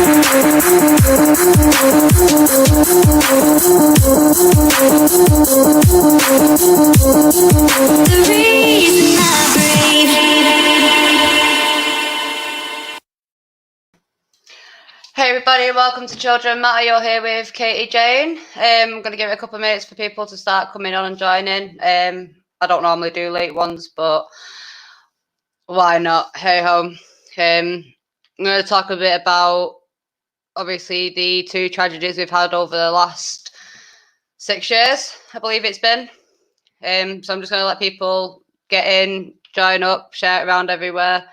reason I breathe. Hey everybody, welcome to Children Matter. You're here with Katie Jane. I'm going to give it a couple of minutes for people to start coming on and joining. I don't normally do late ones, but why not? Hey ho. I'm going to talk a bit about, obviously, the two tragedies we've had over the last 6 years, I believe it's been. So I'm just going to let people get in, join up, share it around everywhere.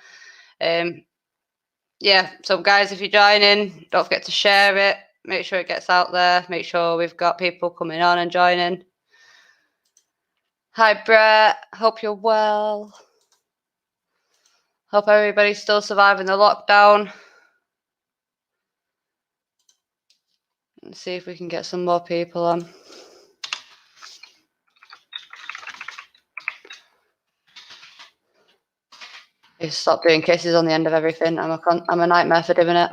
Yeah, so guys, if you're joining, don't forget to share it. Make sure it gets out there. Make sure we've got people coming on and joining. Hi, Brett. Hope you're well. Hope everybody's still surviving the lockdown. Let's see if we can get some more people on. Stop doing kisses on the end of everything. I'm a nightmare for doing it.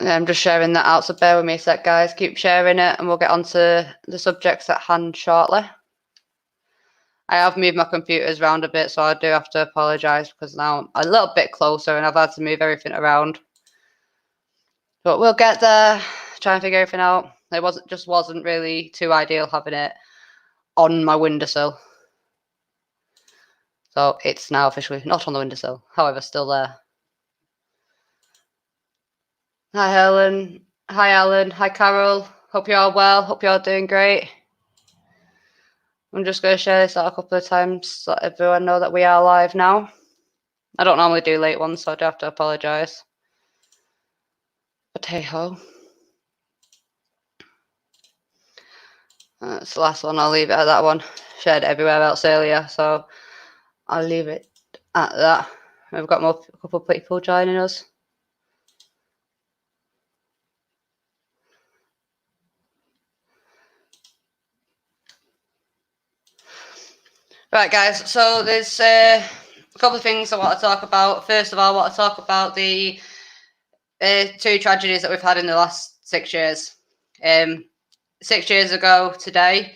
Yeah, I'm just sharing that out, so bear with me a sec, guys. Keep sharing it, and we'll get on to the subjects at hand shortly. I have moved my computers around a bit, so I do have to apologise because now I'm a little bit closer and I've had to move everything around. But we'll get there, try and figure everything out. It wasn't really too ideal having it on my windowsill. So it's now officially not on the windowsill, however, still there. Hi, Helen. Hi, Alan. Hi, Carol. Hope you're all well. Hope you're all doing great. I'm just going to share this out a couple of times so that everyone know that we are live now. I don't normally do late ones, so I do have to apologise. But hey ho. That's the last one. I'll leave it at that one. Shared it everywhere else earlier, so I'll leave it at that. We've got a couple of people joining us. Right, guys, so there's a couple of things I want to talk about. First of all, I want to talk about the two tragedies that we've had in the last 6 years. 6 years ago today,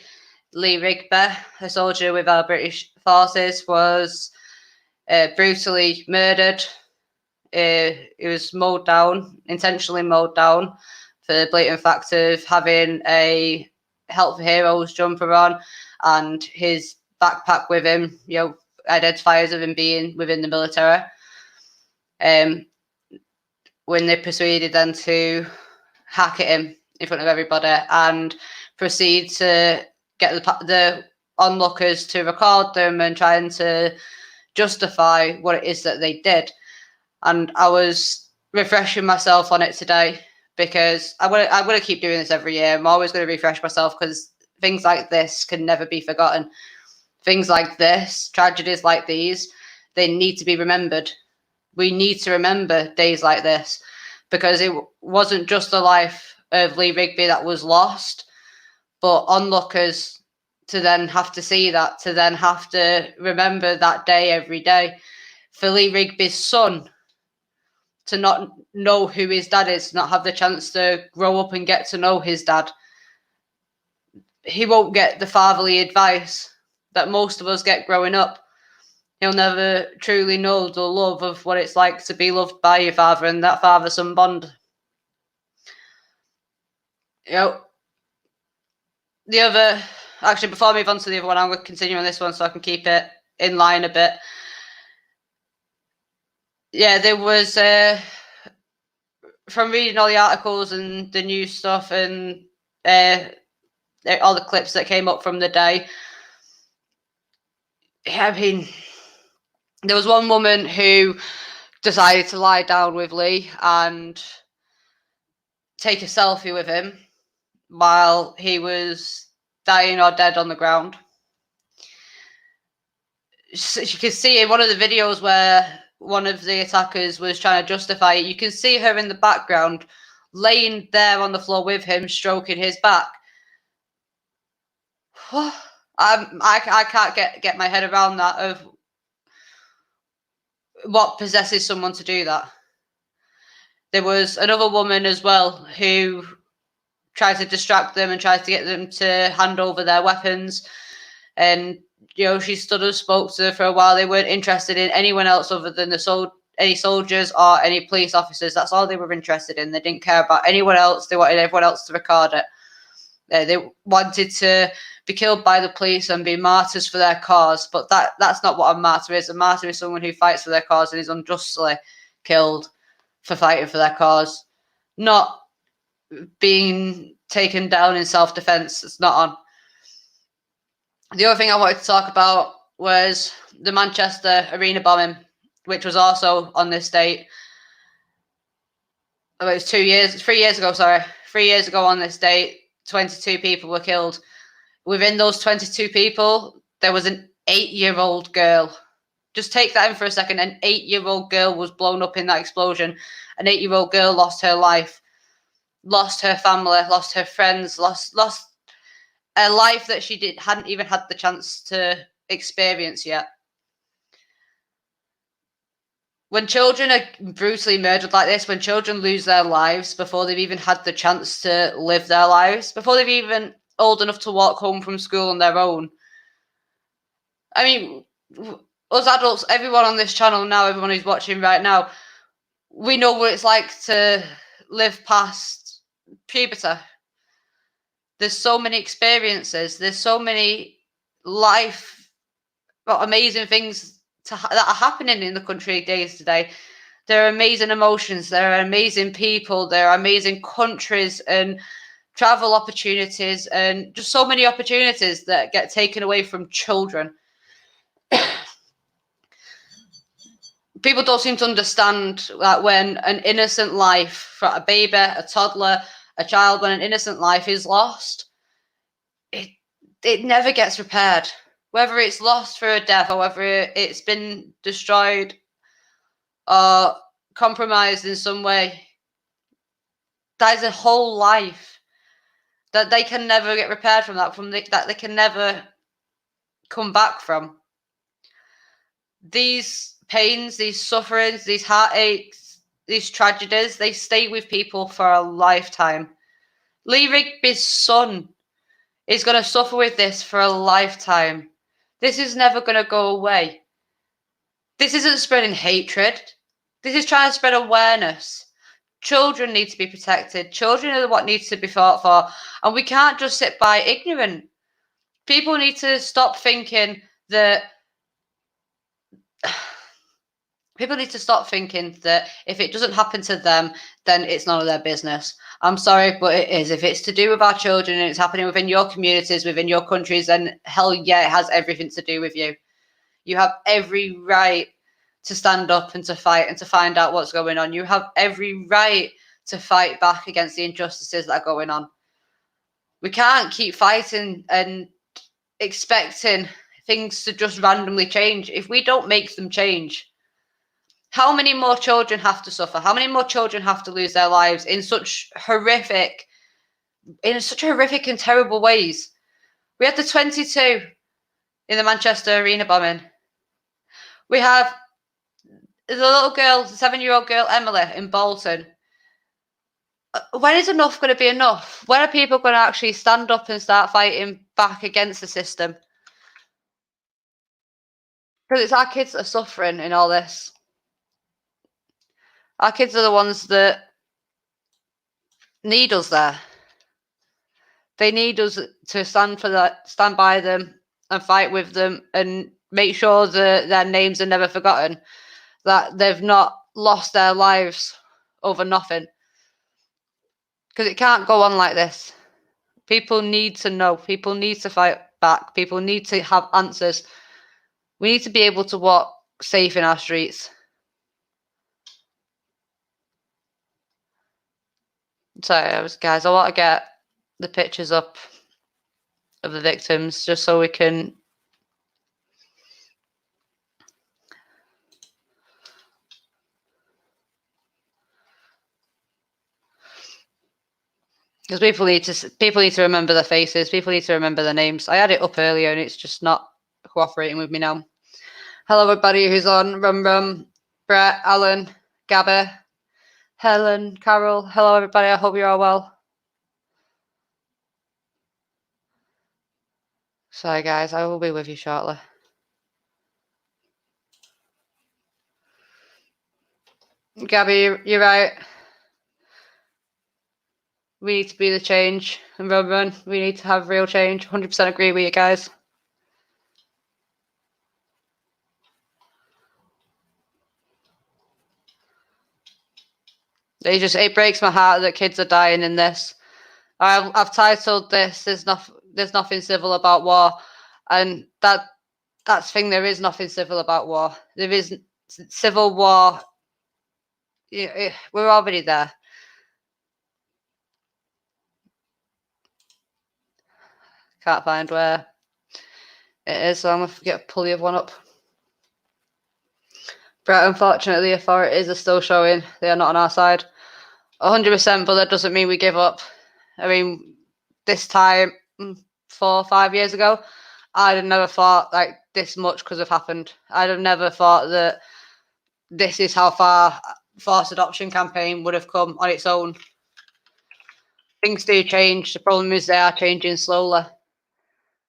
Lee Rigby, a soldier with our British forces, was brutally murdered. He was mowed down, intentionally mowed down, for the blatant fact of having a Help for Heroes jumper on and his backpack with him, identifiers of him being within the military. When they proceeded then to hack at him in front of everybody and proceed to get the onlookers to record them and trying to justify what it is that they did. And I was refreshing myself on it today because I'm going to keep doing this every year. I'm always going to refresh myself because things like this can never be forgotten. Things like this, tragedies like these, they need to be remembered. We need to remember days like this because it wasn't just the life of Lee Rigby that was lost, but onlookers to then have to see that, to then have to remember that day every day. For Lee Rigby's son to not know who his dad is, not have the chance to grow up and get to know his dad. He won't get the fatherly advice that most of us get growing up. He'll never truly know the love of what it's like to be loved by your father and that father-son bond. Actually, before I move on to the other one, I'm going to continue on this one so I can keep it in line a bit. Yeah, there was, from reading all the articles and the news stuff and all the clips that came up from the day, I mean, there was one woman who decided to lie down with Lee and take a selfie with him while he was dying or dead on the ground. You can see in one of the videos where one of the attackers was trying to justify it, you can see her in the background laying there on the floor with him, stroking his back. I can't get my head around that, of what possesses someone to do that. There was another woman as well who tried to distract them and tried to get them to hand over their weapons. And, she stood and spoke to them for a while. They weren't interested in anyone else other than any soldiers or any police officers. That's all they were interested in. They didn't care about anyone else. They wanted everyone else to record it. They wanted to be killed by the police and be martyrs for their cause. But that's not what a martyr is. A martyr is someone who fights for their cause and is unjustly killed for fighting for their cause. Not being taken down in self-defense. It's not on. The other thing I wanted to talk about was the Manchester arena bombing, which was also on this date. It was 3 years ago, sorry. 3 years ago on this date, 22 people were killed. Within those 22 people, there was an 8-year-old girl. Just take that in for a second. An 8-year-old girl was blown up in that explosion. An 8-year-old girl lost her life, lost her family, lost her friends, lost a life that she hadn't even had the chance to experience yet. When children are brutally murdered like this, when children lose their lives before they've even had the chance to live their lives, before they've even old enough to walk home from school on their own. I mean, us adults, everyone on this channel now, everyone who's watching right now, we know what it's like to live past puberty. There's so many experiences. There's so many amazing things that are happening in the country days today. There are amazing emotions. There are amazing people. There are amazing countries and travel opportunities and just so many opportunities that get taken away from children. People don't seem to understand that when an innocent life, for a baby, a toddler, a child, when an innocent life is lost, it never gets repaired. Whether it's lost through a death or whether it's been destroyed or compromised in some way, that is a whole life that they can never get repaired from that they can never come back from. These pains, these sufferings, these heartaches, these tragedies, they stay with people for a lifetime. Lee Rigby's son is going to suffer with this for a lifetime. This is never going to go away. This isn't spreading hatred. This is trying to spread awareness. Children need to be protected. Children are what needs to be fought for. And we can't just sit by ignorant. People need to stop thinking that if it doesn't happen to them, then it's none of their business. I'm sorry, but it is. If it's to do with our children and it's happening within your communities, within your countries, then hell yeah, it has everything to do with you. You have every right to stand up and to fight and to find out what's going on. You have every right to fight back against the injustices that are going on. We can't keep fighting and expecting things to just randomly change. If we don't make them change, how many more children have to suffer? How many more children have to lose their lives in such horrific and terrible ways? We had the 22 in the Manchester arena bombing. We have the little girl, the 7-year-old girl, Emily, in Bolton. When is enough going to be enough? When are people going to actually stand up and start fighting back against the system? Because it's our kids that are suffering in all this. Our kids are the ones that need us there. They need us to stand by them and fight with them and make sure that their names are never forgotten, that they've not lost their lives over nothing. Because it can't go on like this. People need to know. People need to fight back. People need to have answers. We need to be able to walk safe in our streets. Sorry, guys, I want to get the pictures up of the victims just so we can... Because people need to remember their faces. People need to remember their names. I had it up earlier and it's just not cooperating with me now. Hello, everybody who's on. Rum, Brett, Alan, Gabba, Helen, Carol, hello everybody. I hope you're all well. Sorry guys, I will be with you shortly. Gabby, you're right. We need to be the change. And Roman, we need to have real change. 100% agree with you guys. It breaks my heart that kids are dying in this. I've titled this "There's nothing civil about war," and that's the thing. There is nothing civil about war. There is civil war. We're already there. Can't find where it is, so I'm gonna get a pulley of one up. But unfortunately, the authorities are still showing they are not on our side. 100%, but that doesn't mean we give up. I mean, this time 4 or 5 years ago, I'd have never thought like this much could have happened. I'd have never thought that this is how far forced adoption campaign would have come on its own. Things do change. The problem is they are changing slowly.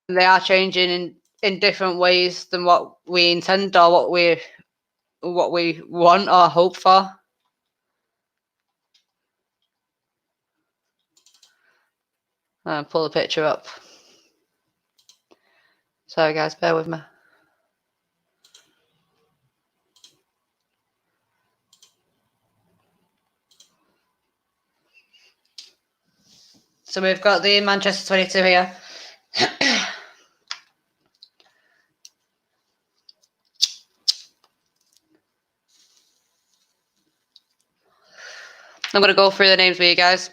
They are changing in different ways than what we intend or what we want or hope for. Pull the picture up. Sorry guys, bear with me. So we've got the Manchester 22 here. I'm going to go through the names with you guys.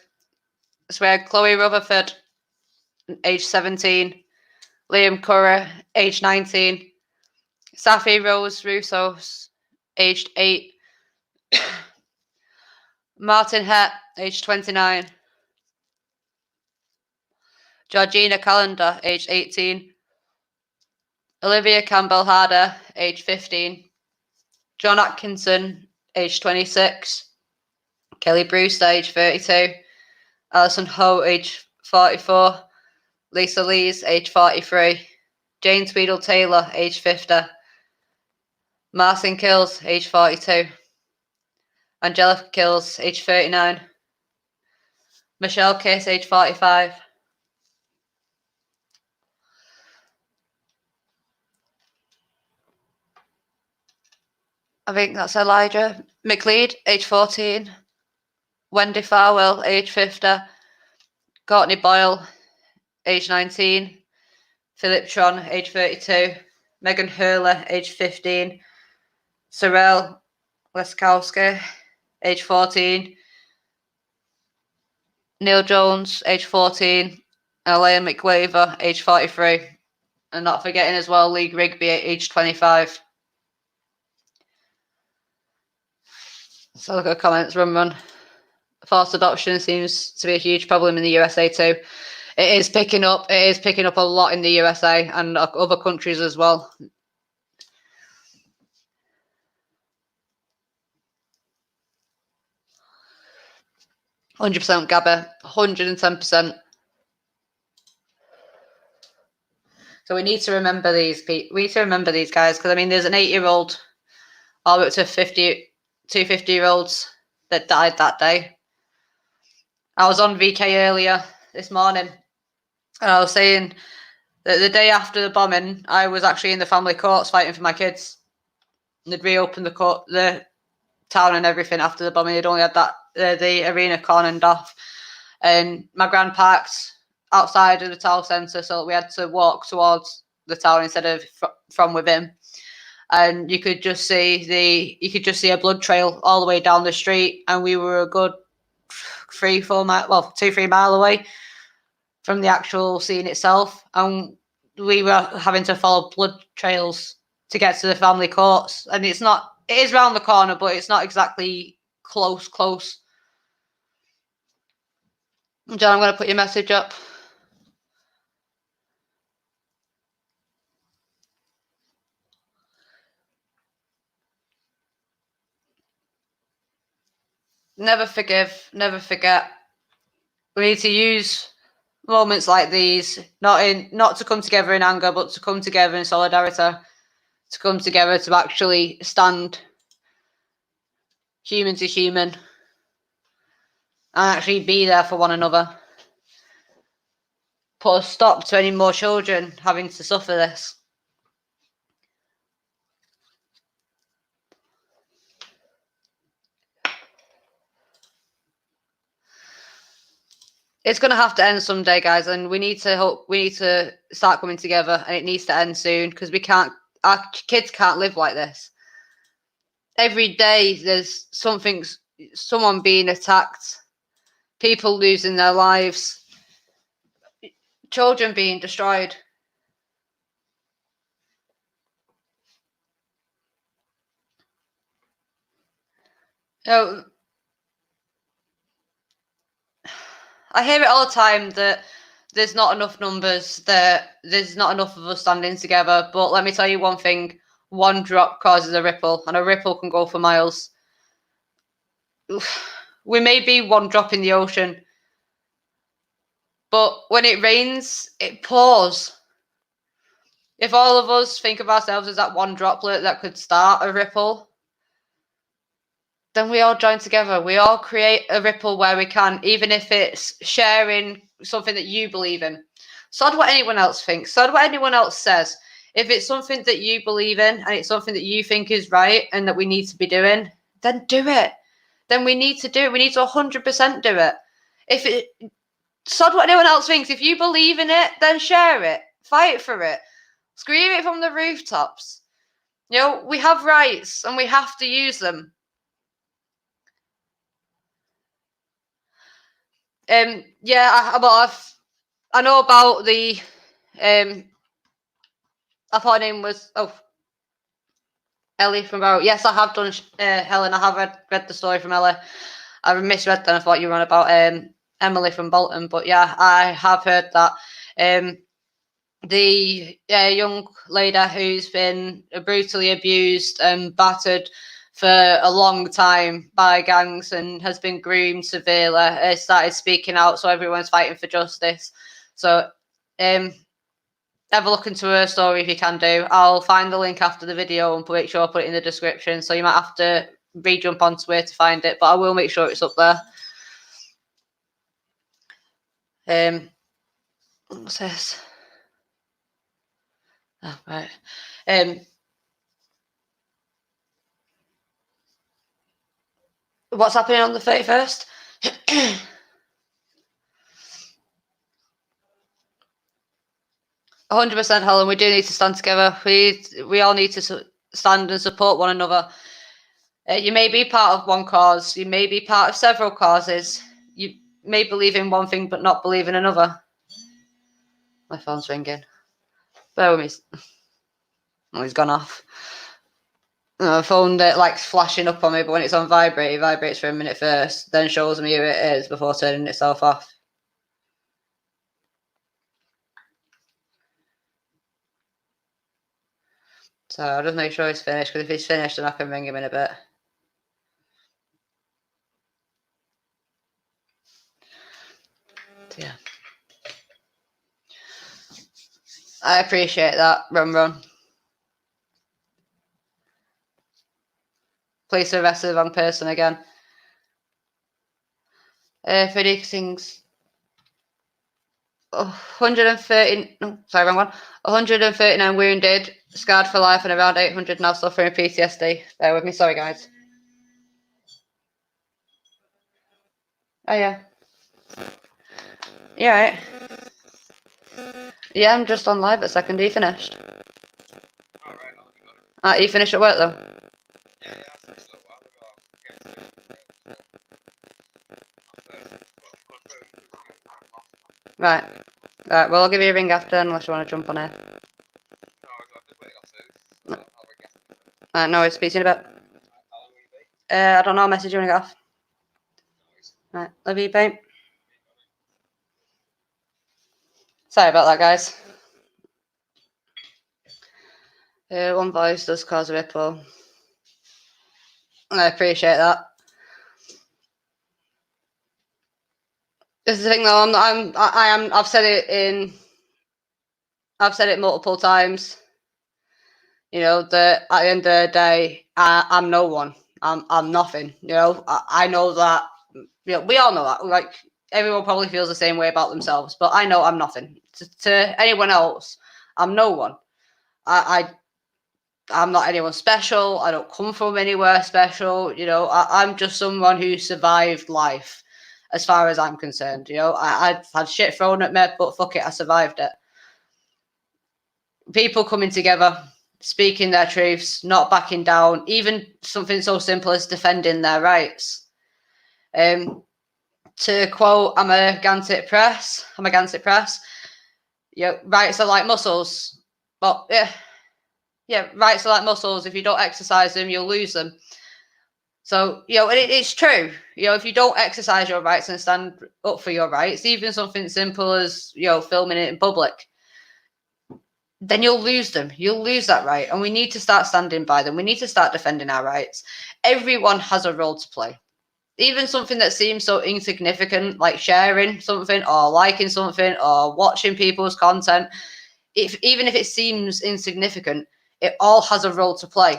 So we had Chloe Rutherford, age 17. Liam Curry, age 19. Safi Rose Russos, aged 8. Martin Het, age 29. Georgina Calendar, age 18. Olivia Campbell Harder, age 15. John Atkinson, age 26. Kelly Brewster, age 32. Alison Ho, age 44. Lisa Lees, age 43. Jane Tweedle Taylor, age 50. Martin Kills, age 42. Angelica Kills, age 39. Michelle Kiss, age 45. I think that's Elijah McLeod, age 14. Wendy Farwell, age 50. Courtney Boyle, age 19. Philip Tron, age 32. Megan Hurley, age 15. Sorel Leskowski, age 14. Neil Jones, age 14. And Elaine McWaver, age 43. And not forgetting as well, League Rigby, age 25. So look at the comments, run. Forced adoption seems to be a huge problem in the USA too. It is picking up. It is picking up a lot in the USA and other countries as well. %, Gabby. 110%. So we need to remember these people. We need to remember these guys because I mean, there's an 8-year-old all the way up to 2 50-year-olds that died that day. I was on VK earlier this morning, and I was saying that the day after the bombing, I was actually in the family courts fighting for my kids. And they'd reopened the town and everything after the bombing. They'd only had the arena cordoned off, and my gran parked outside of the town centre, so we had to walk towards the town instead of from within. And you could just see a blood trail all the way down the street, and we were a good 2-3 mile away from the actual scene itself, and we were having to follow blood trails to get to the family courts. And it is round the corner, but it's not exactly close. John, I'm going to put your message up. never forgive, never forget. We need to use moments like these, not to come together in anger, but to come together in solidarity, to come together to actually stand human to human and actually be there for one another. Put a stop to any more children having to suffer this. It's going to have to end someday, guys, and we need to start coming together, and it needs to end soon because our kids can't live like this. Every day there's someone being attacked, people losing their lives, children being destroyed. I hear it all the time that there's not enough numbers, that there's not enough of us standing together. But let me tell you one thing: one drop causes a ripple, and a ripple can go for miles. We may be one drop in the ocean, but when it rains, it pours. If all of us think of ourselves as that one droplet that could start a ripple, then we all join together. We all create a ripple where we can, even if it's sharing something that you believe in. Sod what anyone else thinks. Sod what anyone else says. If it's something that you believe in and it's something that you think is right and that we need to be doing, then do it. Then we need to do it. We need to 100% do it. Sod what anyone else thinks. If you believe in it, then share it. Fight for it. Scream it from the rooftops. We have rights and we have to use them. I know about the I thought her name was Ellie from Barrow. Yes, I have done Helen. I have read the story from Ellie. I misread then. I thought you were on about Emily from Bolton, but yeah, I have heard that the young lady who's been brutally abused and battered for a long time by gangs and has been groomed severely started speaking out, so everyone's fighting for justice. So have a look into her story if you can do. I'll find the link after the video and make sure I put it in the description, so you might have to re-jump onto it to find it, but I will make sure it's up there. What's this? Oh, right. What's happening on the 31st? 100%, Helen. We do need to stand together. We all need to stand and support one another. You may be part of one cause. You may be part of several causes. You may believe in one thing but not believe in another. My phone's ringing. Bear with me. Oh, he's gone off. My phone likes flashing up on me, but when it's on vibrate, it vibrates for a minute first, then shows me who it is before turning itself off. So I'll just make sure he's finished, because if he's finished, then I can ring him in a bit. So, yeah. I appreciate that, Run. Please arrest the wrong person again. Freddie sings 130. No, sorry, wrong one. 139 wounded, scarred for life, and around 800 now suffering PTSD. Bear with me, sorry, guys. Oh yeah. Yeah, right. Yeah, I'm just on live at second. Are you finished? You finished at work though? Right. Right, well, I'll give you a ring after unless you want to jump on here. No, it's speaking about. I don't know, I'll message you when I get off. Right, love you, babe. Sorry about that, guys. One voice does cause a ripple. I appreciate that. This is the thing, though. I've said it multiple times. You know, that at the end of the day, I'm no one. I'm nothing. You know, I know that. You know, we all know that. Like, everyone probably feels the same way about themselves, but I know I'm nothing. To anyone else, I'm no one. I'm not anyone special. I don't come from anywhere special. You know, I'm just someone who survived life, as far as I'm concerned. You know, I've had shit thrown at me, but fuck it, I survived it. People coming together, speaking their truths, not backing down, even something so simple as defending their rights. To quote, I'm a Gansett Press. Yeah, rights are like muscles. Well, yeah, rights are like muscles. If you don't exercise them, you'll lose them. So, you know, it's true. You know, if you don't exercise your rights and stand up for your rights, even something simple as, you know, filming it in public, then you'll lose them. You'll lose that right. And we need to start standing by them. We need to start defending our rights. Everyone has a role to play. Even something that seems so insignificant, like sharing something or liking something or watching people's content, even if it seems insignificant, it all has a role to play.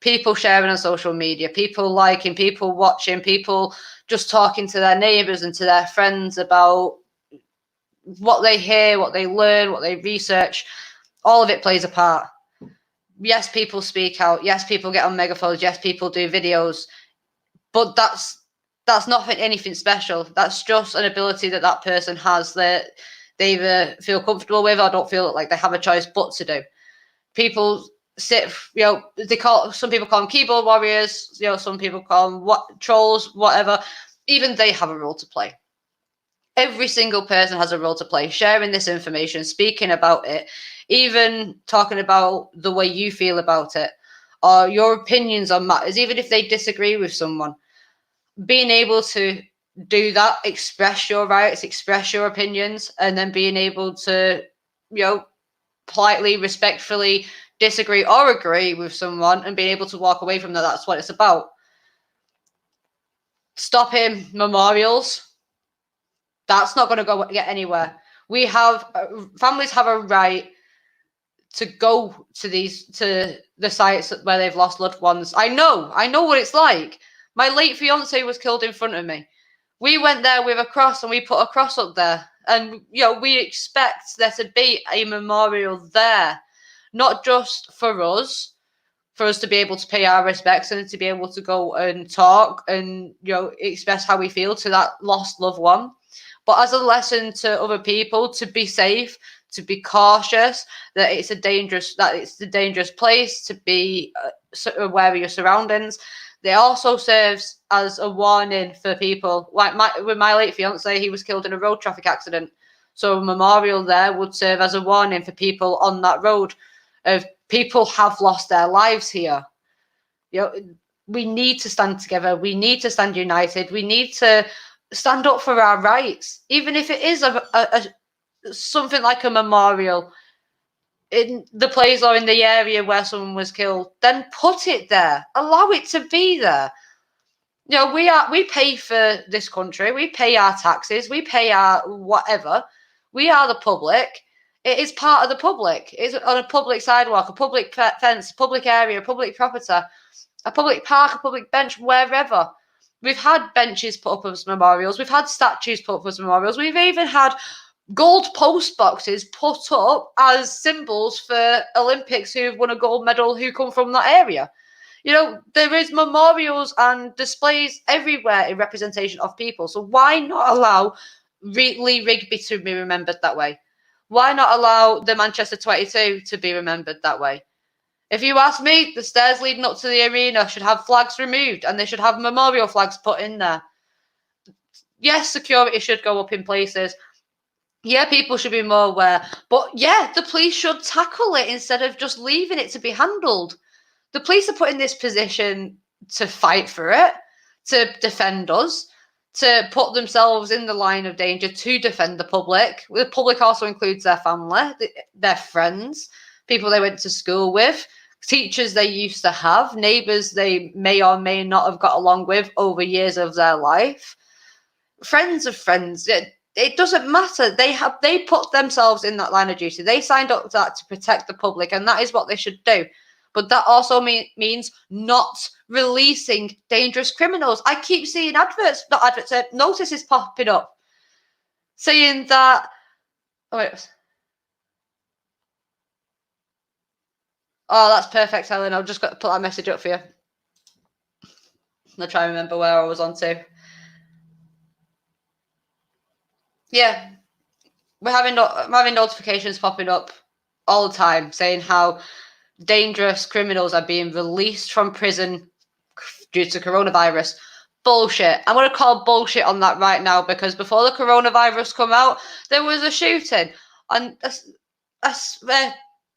People sharing on social media, people liking, people watching, people just talking to their neighbours and to their friends about what they hear, what they learn, what they research. All of it plays a part. Yes, people speak out. Yes, people get on megaphones. Yes, people do videos. But that's not anything special. That's just an ability that person has that they either feel comfortable with or don't feel like they have a choice but to do. People sit, you know, some people call them keyboard warriors, you know, some people call them trolls, whatever. Even they have a role to play. Every single person has a role to play, sharing this information, speaking about it, even talking about the way you feel about it, or your opinions on matters, even if they disagree with someone. Being able to do that, express your rights, express your opinions, and then being able to, you know, politely, respectfully disagree or agree with someone and being able to walk away from that. That's what it's about. Stopping memorials, that's not going to get anywhere. We have families have a right to go to the sites where they've lost loved ones. I know what it's like. My late fiance was killed in front of me. We went there with a cross and we put a cross up there. And, you know, we expect there to be a memorial there, not just for us to be able to pay our respects and to be able to go and talk and, you know, express how we feel to that lost loved one, but as a lesson to other people to be safe, to be cautious, that it's a dangerous place, to be aware of your surroundings. They also serves as a warning for people. Like with my late fiance, he was killed in a road traffic accident. So a memorial there would serve as a warning for people on that road of people have lost their lives here. You know, we need to stand together. We need to stand united. We need to stand up for our rights, even if it is something like a memorial in the place or in the area where someone was killed. Then put it there. Allow it to be there. You know, we pay for this country. We pay our taxes. We pay our whatever. We are the public. It is part of the public. It's on a public sidewalk, a public fence, public area, public property, a public park, a public bench, wherever. We've had benches put up as memorials. We've had statues put up as memorials. We've even had gold post boxes put up as symbols for Olympics who've won a gold medal who come from that area. You know, there is memorials and displays everywhere in representation of people. So why not allow Lee Rigby to be remembered that way? Why not allow the Manchester 22 to be remembered that way? If you ask me, the stairs leading up to the arena should have flags removed and they should have memorial flags put in there. Yes, security should go up in places. Yeah, people should be more aware. But yeah, the police should tackle it instead of just leaving it to be handled. The police are put in this position to fight for it, to defend us, to put themselves in the line of danger to defend the public. The public also includes their family, their friends, people they went to school with, teachers they used to have, neighbours they may or may not have got along with over years of their life, friends of friends. it doesn't matter. They put themselves in that line of duty. They signed up to that to protect the public, and that is what they should do. But that also means not releasing dangerous criminals. I keep seeing notices popping up saying that. Oh, wait. Oh, that's perfect, Helen. I've just got to put that message up for you. I'll try and remember where I was on to. Yeah, we're having notifications popping up all the time saying how dangerous criminals are being released from prison due to coronavirus. Bullshit. I'm going to call bullshit on that right now, because before the coronavirus come out, there was a shooting and a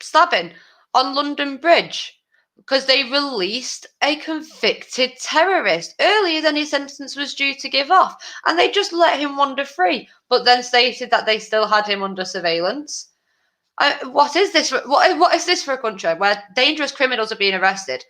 stabbing on London Bridge because they released a convicted terrorist earlier than his sentence was due to give off, and they just let him wander free, but then stated that they still had him under surveillance. What is this? What is this for a country where dangerous criminals are being arrested?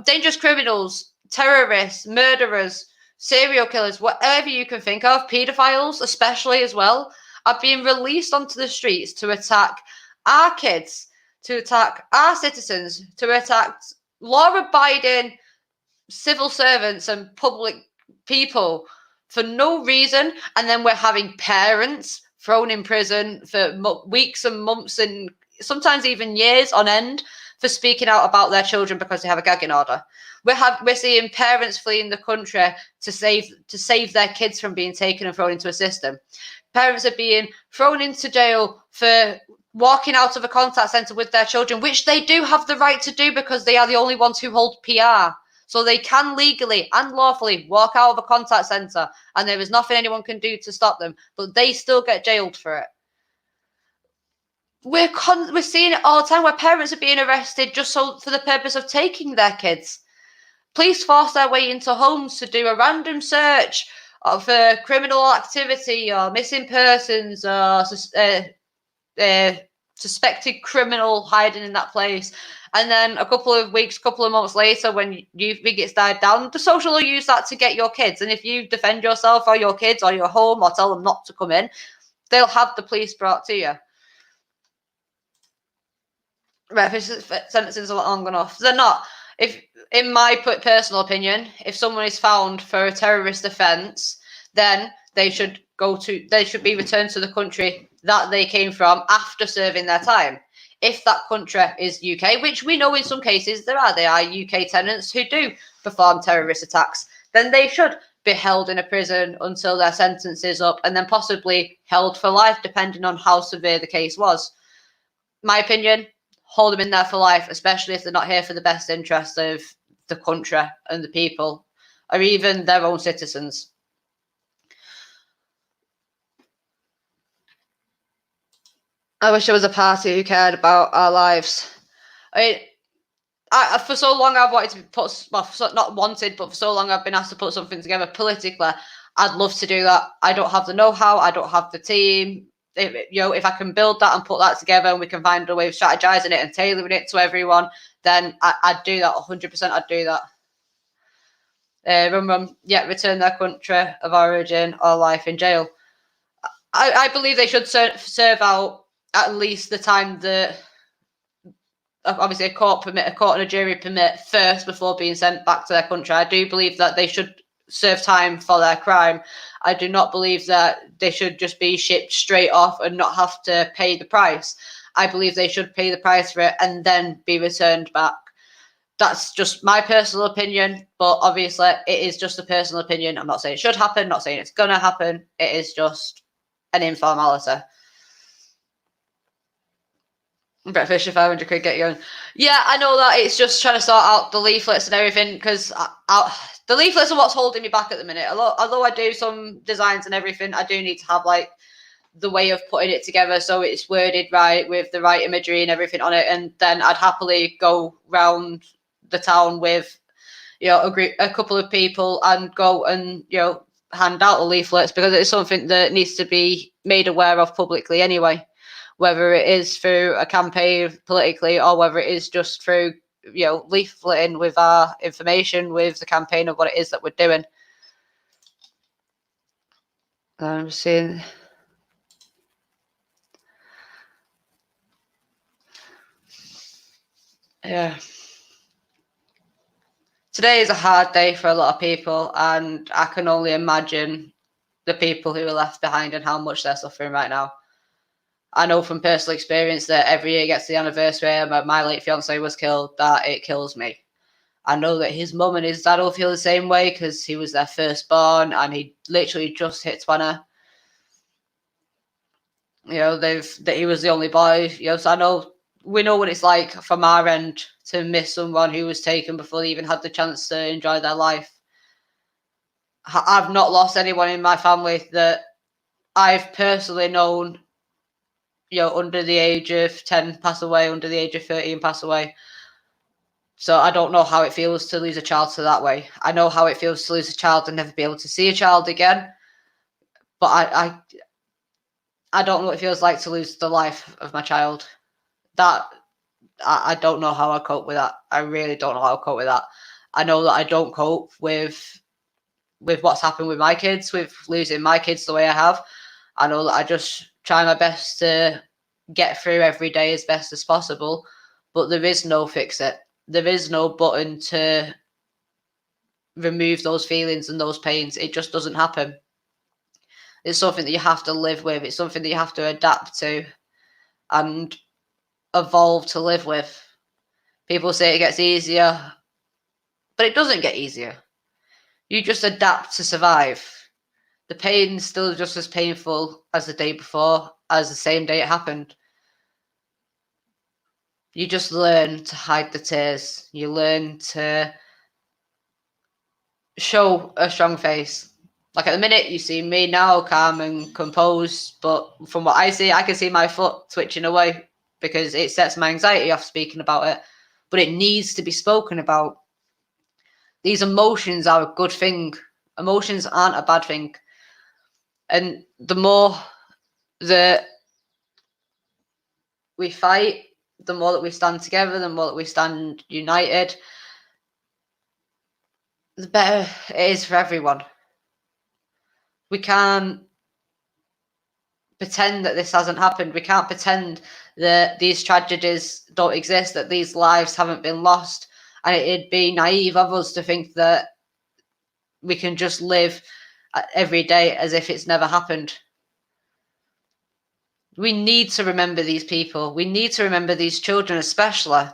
Dangerous criminals, terrorists, murderers, serial killers, whatever you can think of, paedophiles especially as well, are being released onto the streets to attack our kids, to attack our citizens, to attack law-abiding civil servants and public people for no reason. And then we're having parents thrown in prison for weeks and months and sometimes even years on end for speaking out about their children because they have a gagging order. We're seeing parents fleeing the country to save their kids from being taken and thrown into a system. Parents are being thrown into jail for walking out of a contact centre with their children, which they do have the right to do because they are the only ones who hold PR. So they can legally and lawfully walk out of a contact centre, and there is nothing anyone can do to stop them, but they still get jailed for it. We're seeing it all the time where parents are being arrested just for the purpose of taking their kids. Police force their way into homes to do a random search for criminal activity or missing persons or suspected criminal hiding in that place. And then a couple of months later, when you think it's died down, the social will use that to get your kids. And if you defend yourself or your kids or your home or tell them not to come in, they'll have the police brought to you. Right, if sentences are long enough. They're not. If, in my personal opinion, if someone is found for a terrorist offence, then they should be returned to the country that they came from after serving their time. If that country is UK, which we know in some cases there are UK tenants who do perform terrorist attacks, then they should be held in a prison until their sentence is up and then possibly held for life, depending on how severe the case was. My opinion, hold them in there for life, especially if they're not here for the best interest of the country and the people, or even their own citizens. I wish there was a party who cared about our lives. I mean, for so long I've wanted to put, not wanted, but for so long I've been asked to put something together politically. I'd love to do that. I don't have the know-how. I don't have the team. If I can build that and put that together and we can find a way of strategizing it and tailoring it to everyone, then I'd do that 100%. I'd do that. Return their country of origin or life in jail. I believe they should serve out at least the time that obviously a court and a jury permit first before being sent back to their country. I do believe that they should serve time for their crime. I do not believe that they should just be shipped straight off and not have to pay the price. I believe they should pay the price for it and then be returned back. That's just my personal opinion, but obviously it is just a personal opinion. I'm not saying it should happen, not saying it's going to happen. It is just an informality. Breakfast for 500 quid get you on. Yeah, I know that it's just trying to sort out the leaflets and everything, because the leaflets are what's holding me back at the minute. Although I do some designs and everything, I do need to have like the way of putting it together so it's worded right with the right imagery and everything on it, and then I'd happily go round the town with a couple of people and go and hand out the leaflets, because it's something that needs to be made aware of publicly anyway, whether it is through a campaign politically or whether it is just through leafleting with our information with the campaign of what it is that we're doing. I'm seeing. Yeah. Today is a hard day for a lot of people, and I can only imagine the people who are left behind and how much they're suffering right now. I know from personal experience that every year gets the anniversary my late fiance was killed, that it kills me. I know that his mum and his dad will feel the same way because he was their firstborn and he literally just hit 20. You know, that he was the only boy. You know, so we know what it's like from our end to miss someone who was taken before they even had the chance to enjoy their life. I've not lost anyone in my family that I've personally known, you know, under the age of 10 pass away, under the age of 13 pass away. So I don't know how it feels to lose a child to that way. I know how it feels to lose a child and never be able to see a child again. But I don't know what it feels like to lose the life of my child. That I don't know how I cope with that. I really don't know how I cope with that. I know that I don't cope with what's happened with my kids, with losing my kids the way I have. I know that I just try my best to get through every day as best as possible, but there is no fix it. There is no button to remove those feelings and those pains. It just doesn't happen. It's something that you have to live with. It's something that you have to adapt to and evolve to live with. People say it gets easier, but it doesn't get easier. You just adapt to survive. The pain's still just as painful as the day before, as the same day it happened. You just learn to hide the tears. You learn to show a strong face. Like at the minute, you see me now calm and composed, but from what I see, I can see my foot twitching away because it sets my anxiety off speaking about it. But it needs to be spoken about. These emotions are a good thing. Emotions aren't a bad thing. And the more that we fight, the more that we stand together, the more that we stand united, the better it is for everyone. We can't pretend that this hasn't happened. We can't pretend that these tragedies don't exist, that these lives haven't been lost. And it'd be naive of us to think that we can just live every day as if it's never happened. We need to remember these people. We need to remember these children, especially.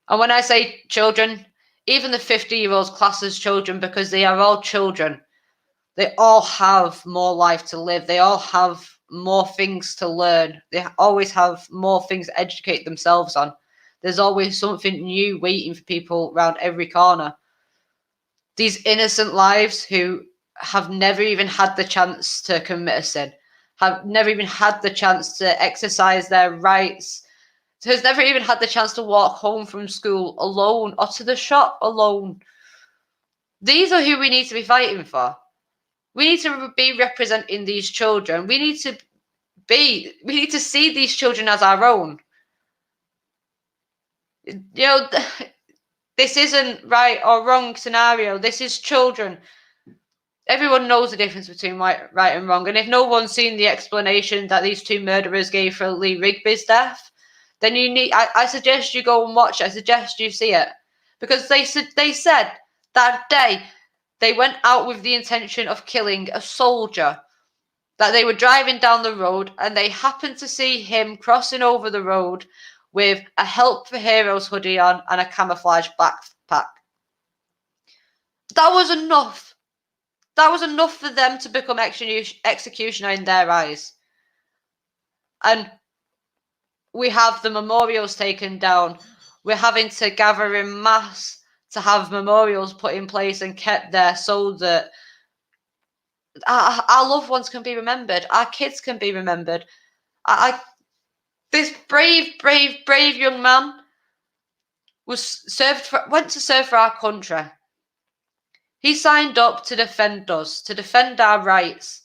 And when I say children, even the 50-year-olds class as children because they are all children. They all have more life to live. They all have more things to learn. They always have more things to educate themselves on. There's always something new waiting for people around every corner. These innocent lives who have never even had the chance to commit a sin, have never even had the chance to exercise their rights, has never even had the chance to walk home from school alone or to the shop alone. These are who we need to be fighting for. We need to be representing these children. We need to see these children as our own. You know, this isn't right or wrong scenario. This is children. Everyone knows the difference between right and wrong. And if no one's seen the explanation that these two murderers gave for Lee Rigby's death, then I suggest you go and watch it. I suggest you see it. Because they said that day they went out with the intention of killing a soldier. That they were driving down the road and they happened to see him crossing over the road with a Help for Heroes hoodie on and a camouflage backpack. That was enough. That was enough for them to become executioner in their eyes. And we have the memorials taken down. We're having to gather in mass to have memorials put in place and kept there so that our loved ones can be remembered. Our kids can be remembered. This brave young man went to serve for our country. He signed up to defend us, to defend our rights,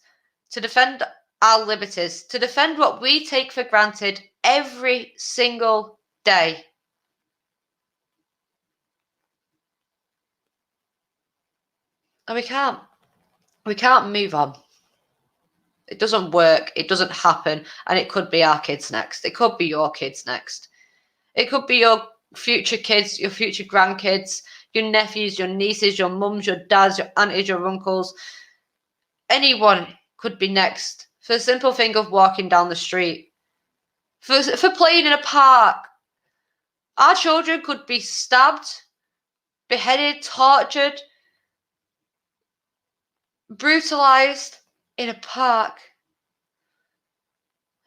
to defend our liberties, to defend what we take for granted every single day. And we can't move on. It doesn't work. It doesn't happen. And it could be our kids next. It could be your kids next. It could be your future kids, your future grandkids, your nephews, your nieces, your mums, your dads, your aunties, your uncles. Anyone could be next for the simple thing of walking down the street, for playing in a park. Our children could be stabbed, beheaded, tortured, brutalized in a park.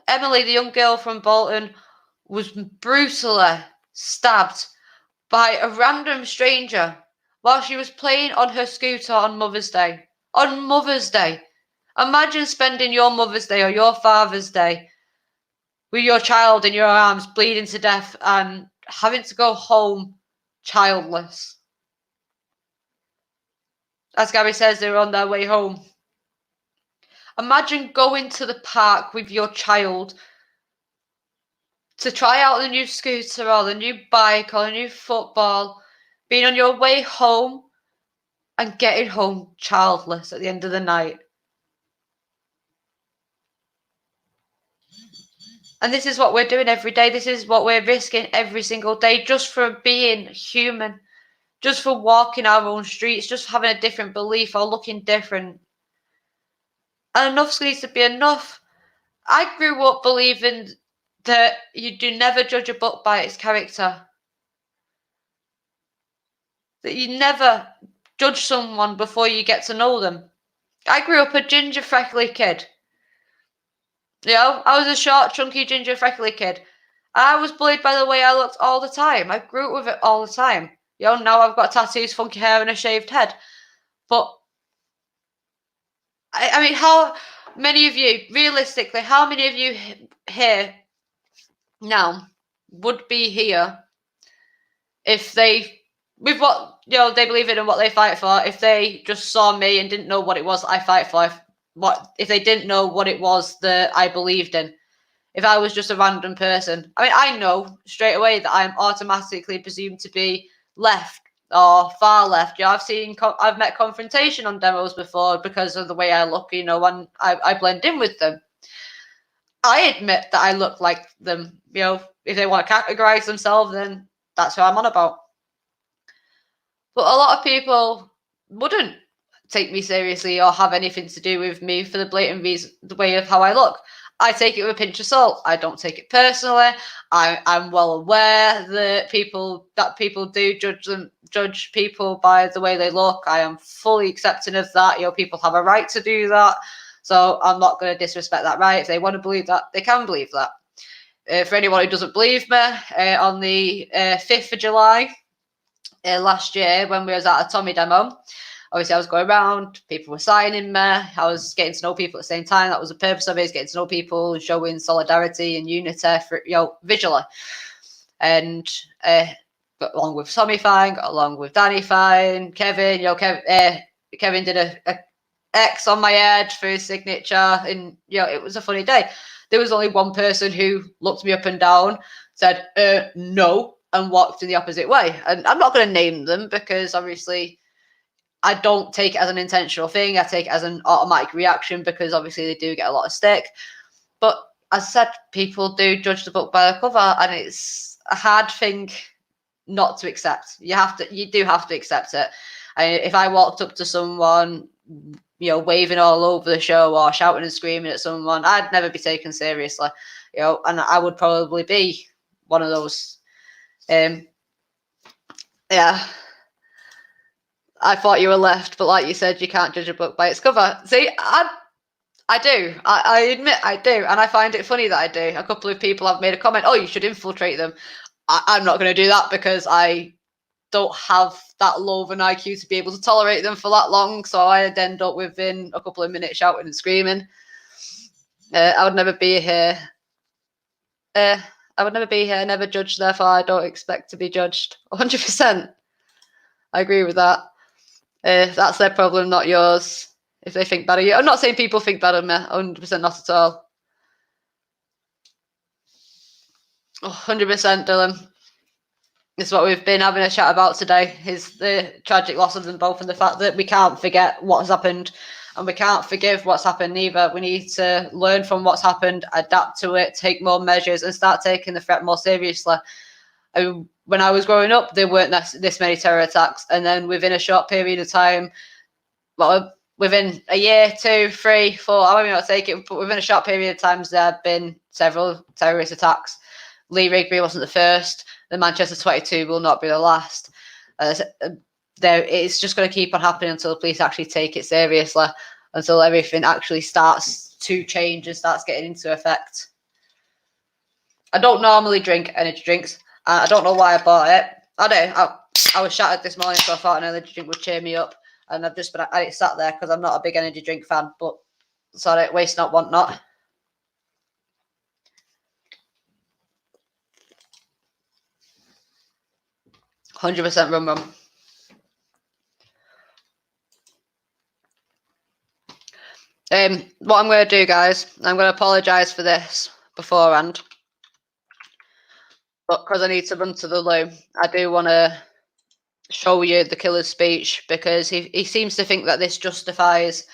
Emily, the young girl from Bolton, was brutally stabbed by a random stranger while she was playing on her scooter on Mother's Day. On Mother's Day. Imagine spending your Mother's Day or your Father's Day with your child in your arms, bleeding to death, and having to go home childless. As Gabby says, they were on their way home. Imagine going to the park with your child to try out the new scooter or the new bike or the new football, being on your way home and getting home childless at the end of the night. And this is what we're doing every day. This is what we're risking every single day just for being human, just for walking our own streets, just for having a different belief or looking different. And enough needs to be enough. I grew up believing that you do never judge a book by its character. That you never judge someone before you get to know them. I grew up a ginger, freckly kid. You know, I was a short, chunky, ginger, freckly kid. I was bullied by the way I looked all the time. I grew up with it all the time. You know, now I've got tattoos, funky hair, and a shaved head. But, I mean, how many of you, realistically, how many of you here now would be here if they, with what, you know, they believe in and what they fight for, if they just saw me and didn't know what it was that I fight for, if they didn't know what it was that I believed in, if I was just a random person. I mean, I know straight away that I'm automatically presumed to be left or far left. You know, I've met confrontation on demos before because of the way I look, you know, and I blend in with them. I admit that I look like them. You know, if they want to categorize themselves, then that's who I'm on about. But a lot of people wouldn't take me seriously or have anything to do with me for the blatant reason, the way of how I look. I take it with a pinch of salt. I don't take it personally. I'm well aware that people do judge people by the way they look. I am fully accepting of that. You know, people have a right to do that. So I'm not going to disrespect that right. If they want to believe that, they can believe that. For anyone who doesn't believe me, on the 5th of July last year, when we was at a Tommy demo, obviously I was going around, people were signing me, I was getting to know people at the same time. That was the purpose of it, is getting to know people and showing solidarity and unity, for, you know, visually. And got along with Tommy fine, got along with Danny fine, Kevin, you know, Kevin did a X on my head for his signature, and you know, it was a funny day. There was only one person who looked me up and down, said no, and walked in the opposite way. And I'm not going to name them because obviously I don't take it as an intentional thing. I take it as an automatic reaction because obviously they do get a lot of stick. But as I said, people do judge the book by the cover, and it's a hard thing not to accept. You do have to accept it. If I walked up to someone, you know, waving all over the show or shouting and screaming at someone, I'd never be taken seriously. You know, and I would probably be one of those. Yeah. I thought you were left, but like you said, you can't judge a book by its cover. See, I do. I admit I do. And I find it funny that I do. A couple of people have made a comment, oh, you should infiltrate them. I'm not going to do that because I don't have that low of an IQ to be able to tolerate them for that long. So I'd end up within a couple of minutes shouting and screaming. I would never be here. I would never be here, never judged, therefore I don't expect to be judged. 100%. I agree with that. That's their problem, not yours. If they think bad of you. I'm not saying people think bad of me. 100% not at all. 100%, Dylan. This is what we've been having a chat about today, is the tragic loss of them both and the fact that we can't forget what has happened and we can't forgive what's happened either. We need to learn from what's happened, adapt to it, take more measures, and start taking the threat more seriously. When I was growing up, there weren't this many terror attacks, and then within a short period of time, well, within a year, 2, 3, 4, I may not take it, but within a short period of time, there have been several terrorist attacks. Lee Rigby wasn't the first. The Manchester 22 will not be the last. It's just going to keep on happening until the police actually take it seriously, until everything actually starts to change and starts getting into effect. I don't normally drink energy drinks. I don't know why I bought it. I was shattered this morning, so I thought an energy drink would cheer me up. And I've just been at it sat there because I'm not a big energy drink fan. But sorry, waste not, want not. %100% rum. What I'm going to do, guys, I'm going to apologise for this beforehand. But because I need to run to the loo, I do want to show you the killer's speech, because he seems to think that this justifies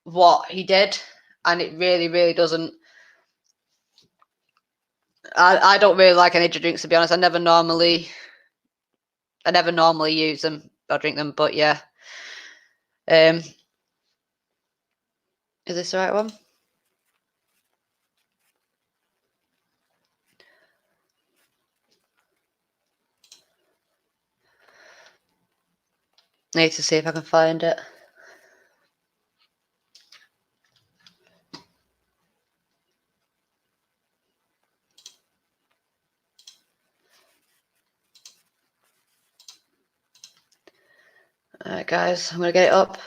what he did, and it really, really doesn't. I don't really like energy drinks, to be honest. I never normally use them or drink them, but yeah. Is this the right one? Need to see if I can find it. Alright, guys, I'm going to get it up.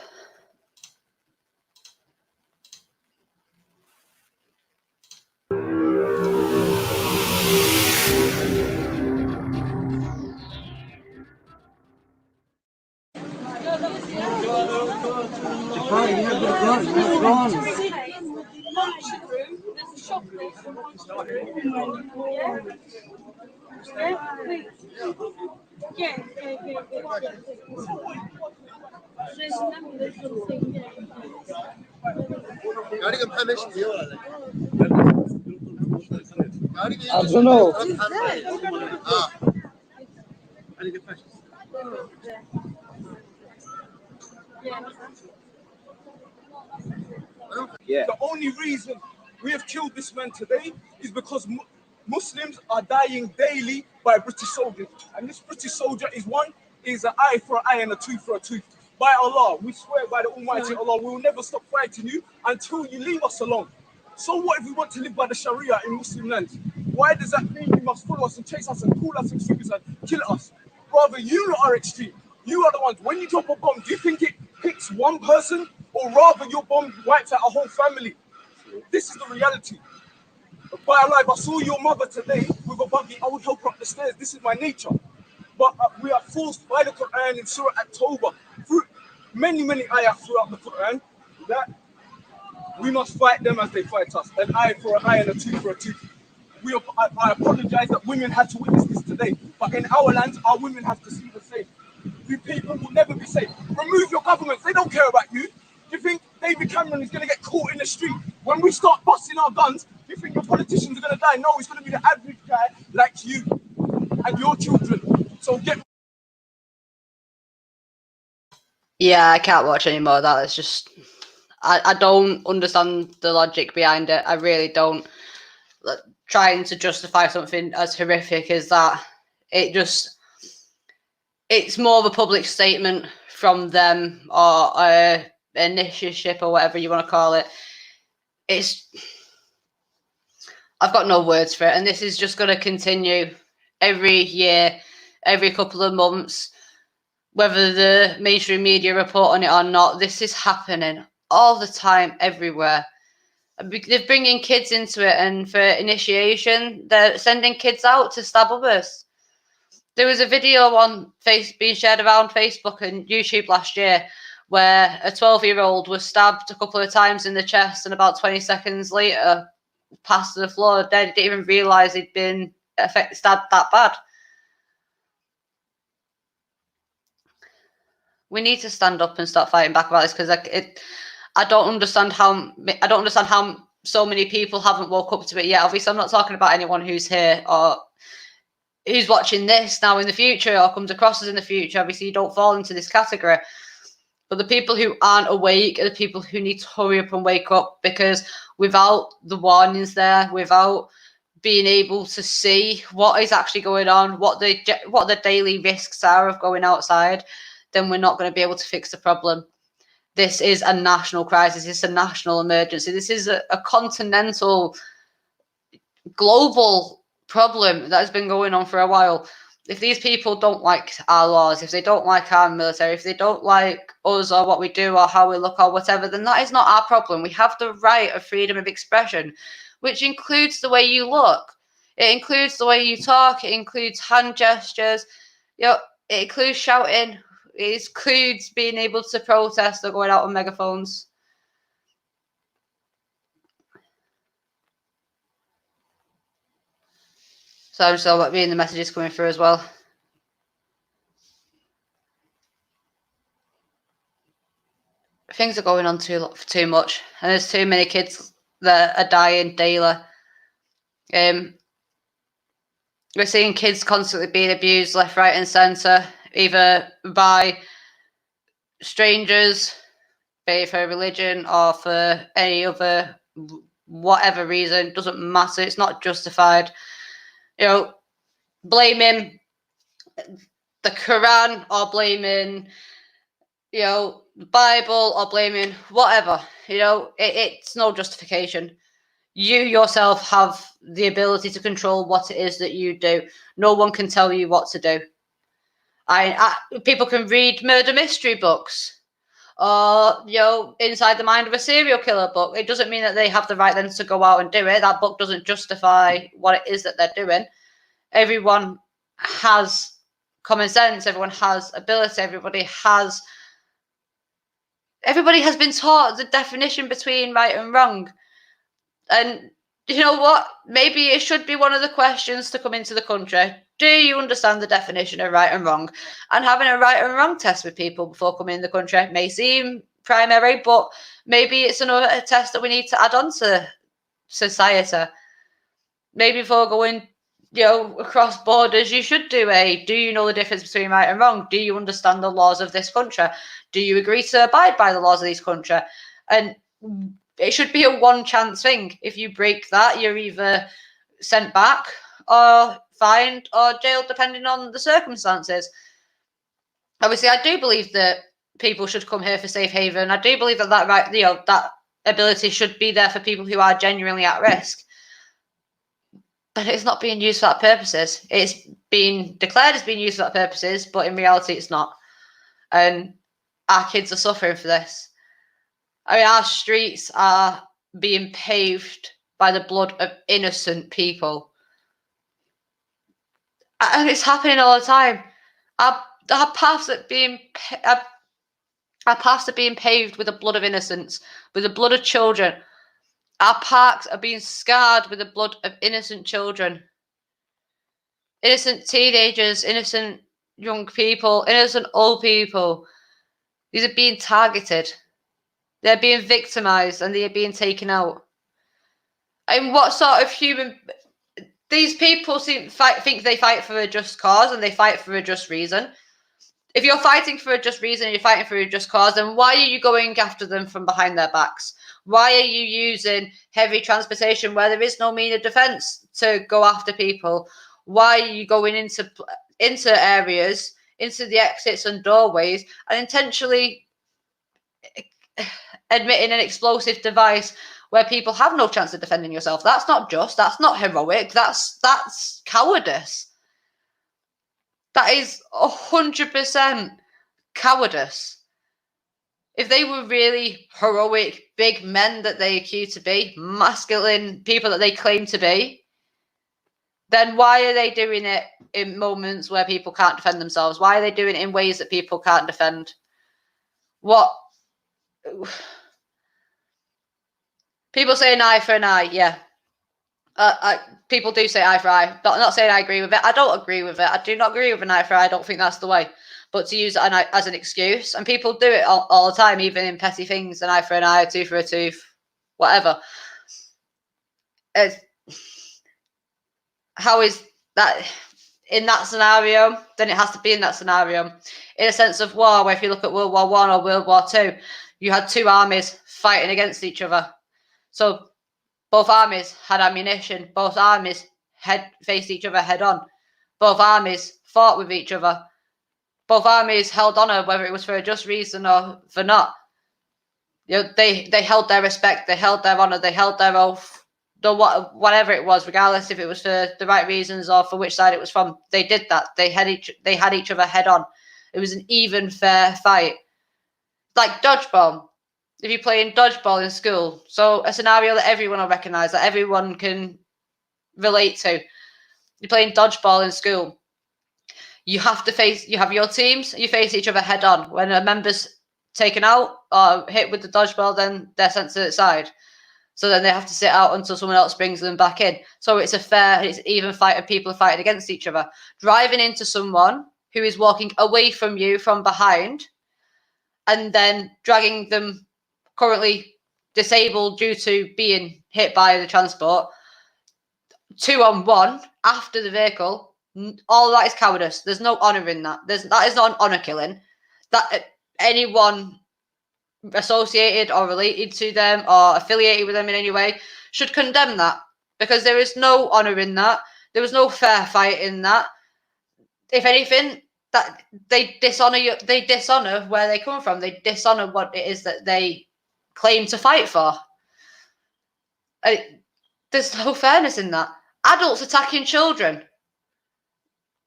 I don't know. Yeah. The only reason we have killed this man today is because Muslims are dying daily by British soldiers. And this British soldier is an eye for an eye and a tooth for a tooth. By Allah, we swear by the Almighty Allah, we will never stop fighting you until you leave us alone. So what if we want to live by the Sharia in Muslim lands? Why does that mean you must follow us and chase us and call us extremists and kill us? Rather, you lot are extreme. You are the ones, when you drop a bomb, do you think it hits one person, or rather your bomb wipes out a whole family? This is the reality. By Allah, if I saw your mother today with a buggy, I would help her up the stairs. This is my nature. But we are forced by the Quran in Surah At-Tawbah, through many ayahs throughout the Quran, that we must fight them as they fight us. An eye for an eye and a tooth for a tooth. I apologize that women had to witness this today, but in our lands, our women have to see the same. You people will never be safe. Remove your governments. They don't care about you. Do you think David Cameron is going to get caught in the street? When we start busting our guns, do you think your politicians are going to die? No, it's going to be the average guy like you and your children. So get... Yeah, I can't watch any more of that. It's just... I don't understand the logic behind it. I really don't. Trying to justify something as horrific as that, it's more of a public statement from them, or an initiative, or whatever you want to call it. I've got no words for it, and this is just going to continue every year, every couple of months, whether the mainstream media report on it or not. This is happening all the time, everywhere. They're bringing kids into it, and for initiation, they're sending kids out to stab others. There was a video being shared around Facebook and YouTube last year where a 12-year-old was stabbed a couple of times in the chest, and about 20 seconds later passed to the floor dead. He didn't even realise he'd been stabbed that bad. We need to stand up and start fighting back about this, because I don't understand how so many people haven't woke up to it yet. Obviously, I'm not talking about anyone who's here or who's watching this now in the future or comes across us in the future. Obviously, you don't fall into this category. But the people who aren't awake are the people who need to hurry up and wake up, because without the warnings there, without being able to see what is actually going on, what the daily risks are of going outside, then we're not going to be able to fix the problem. This is a national crisis. It's a national emergency. This is a continental, global problem that has been going on for a while. If these people don't like our laws, if they don't like our military, if they don't like us or what we do or how we look or whatever, then that is not our problem. We have the right of freedom of expression, which includes the way you look. It includes the way you talk. It includes hand gestures. It includes shouting. It includes being able to protest or going out on megaphones. So I'm just about reading the messages coming through as well. Things are going on too much, and there's too many kids that are dying daily. We're seeing kids constantly being abused left, right, and centre, either by strangers, be it for religion or for any other whatever reason. Doesn't matter. It's not justified. Blaming the Quran or blaming the Bible or blaming whatever, it's no justification. You yourself have the ability to control what it is that you do. No one can tell you what to do. People can read murder mystery books or, Inside the Mind of a Serial Killer book. It doesn't mean that they have the right then to go out and do it. That book doesn't justify what it is that they're doing. Everyone has common sense. Everyone has ability. Everybody has been taught the definition between right and wrong. And you know what? Maybe it should be one of the questions to come into the country. Do you understand the definition of right and wrong? And having a right and wrong test with people before coming in the country may seem primary, but maybe it's another test that we need to add on to society. Maybe before going across borders, you should do you know the difference between right and wrong? Do you understand the laws of this country? Do you agree to abide by the laws of this country? And it should be a one chance thing. If you break that, you're either sent back or fined or jailed, depending on the circumstances. Obviously, I do believe that people should come here for safe haven. I do believe that right, that ability should be there for people who are genuinely at risk. But it's not being used for that purposes. It's being declared as being used for that purposes, but in reality, it's not. And our kids are suffering for this. Our streets are being paved by the blood of innocent people. And it's happening all the time. Our paths are being paved with the blood of innocents, with the blood of children. Our parks are being scarred with the blood of innocent children. Innocent teenagers, innocent young people, innocent old people. These are being targeted. They're being victimized and they are being taken out. And what sort of human... These people think they fight for a just cause and they fight for a just reason. If you're fighting for a just reason and you're fighting for a just cause, then why are you going after them from behind their backs? Why are you using heavy transportation where there is no means of defence to go after people? Why are you going into areas, into the exits and doorways, and intentionally admitting an explosive device where people have no chance of defending yourself? That's not just. That's not heroic. That's cowardice. That is 100% cowardice. If they were really heroic, big men that they accuse to be, masculine people that they claim to be, then why are they doing it in moments where people can't defend themselves? Why are they doing it in ways that people can't defend? What? People say an eye for an eye, yeah. People do say eye for eye. Not saying I agree with it. I don't agree with it. I do not agree with an eye for eye. I don't think that's the way. but to use it as an excuse. And people do it all the time, even in petty things, an eye for an eye, a tooth for a tooth, whatever. How is that in that scenario? Then it has to be in that scenario. In a sense of war, where if you look at World War I or World War II, you had two armies fighting against each other. So both armies had ammunition. Both armies faced each other head on. Both armies fought with each other. Both armies held honour, whether it was for a just reason or for not. You know, they held their respect, they held their honour, they held their oath. Whatever it was, regardless if it was for the right reasons or for which side it was from, they did that. They had each other head on. It was an even, fair fight. Like dodgeball. If you're playing dodgeball in school, so a scenario that everyone will recognise, that everyone can relate to. You're playing dodgeball in school. You have your teams, you face each other head on. When a member's taken out or hit with the dodgeball, then they're sent to the side. So then they have to sit out until someone else brings them back in. So it's it's even fight of people fighting against each other. Driving into someone who is walking away from you from behind and then dragging them currently disabled due to being hit by the transport 2-on-1 after the vehicle, all that is cowardice. There's no honour in that. That is not an honour killing. That anyone associated or related to them or affiliated with them in any way should condemn that, because there is no honour in that. There was no fair fight in that. If anything, that they dishonour you. They dishonour where they come from. They dishonour what it is that they claim to fight for. There's no fairness in that. Adults attacking children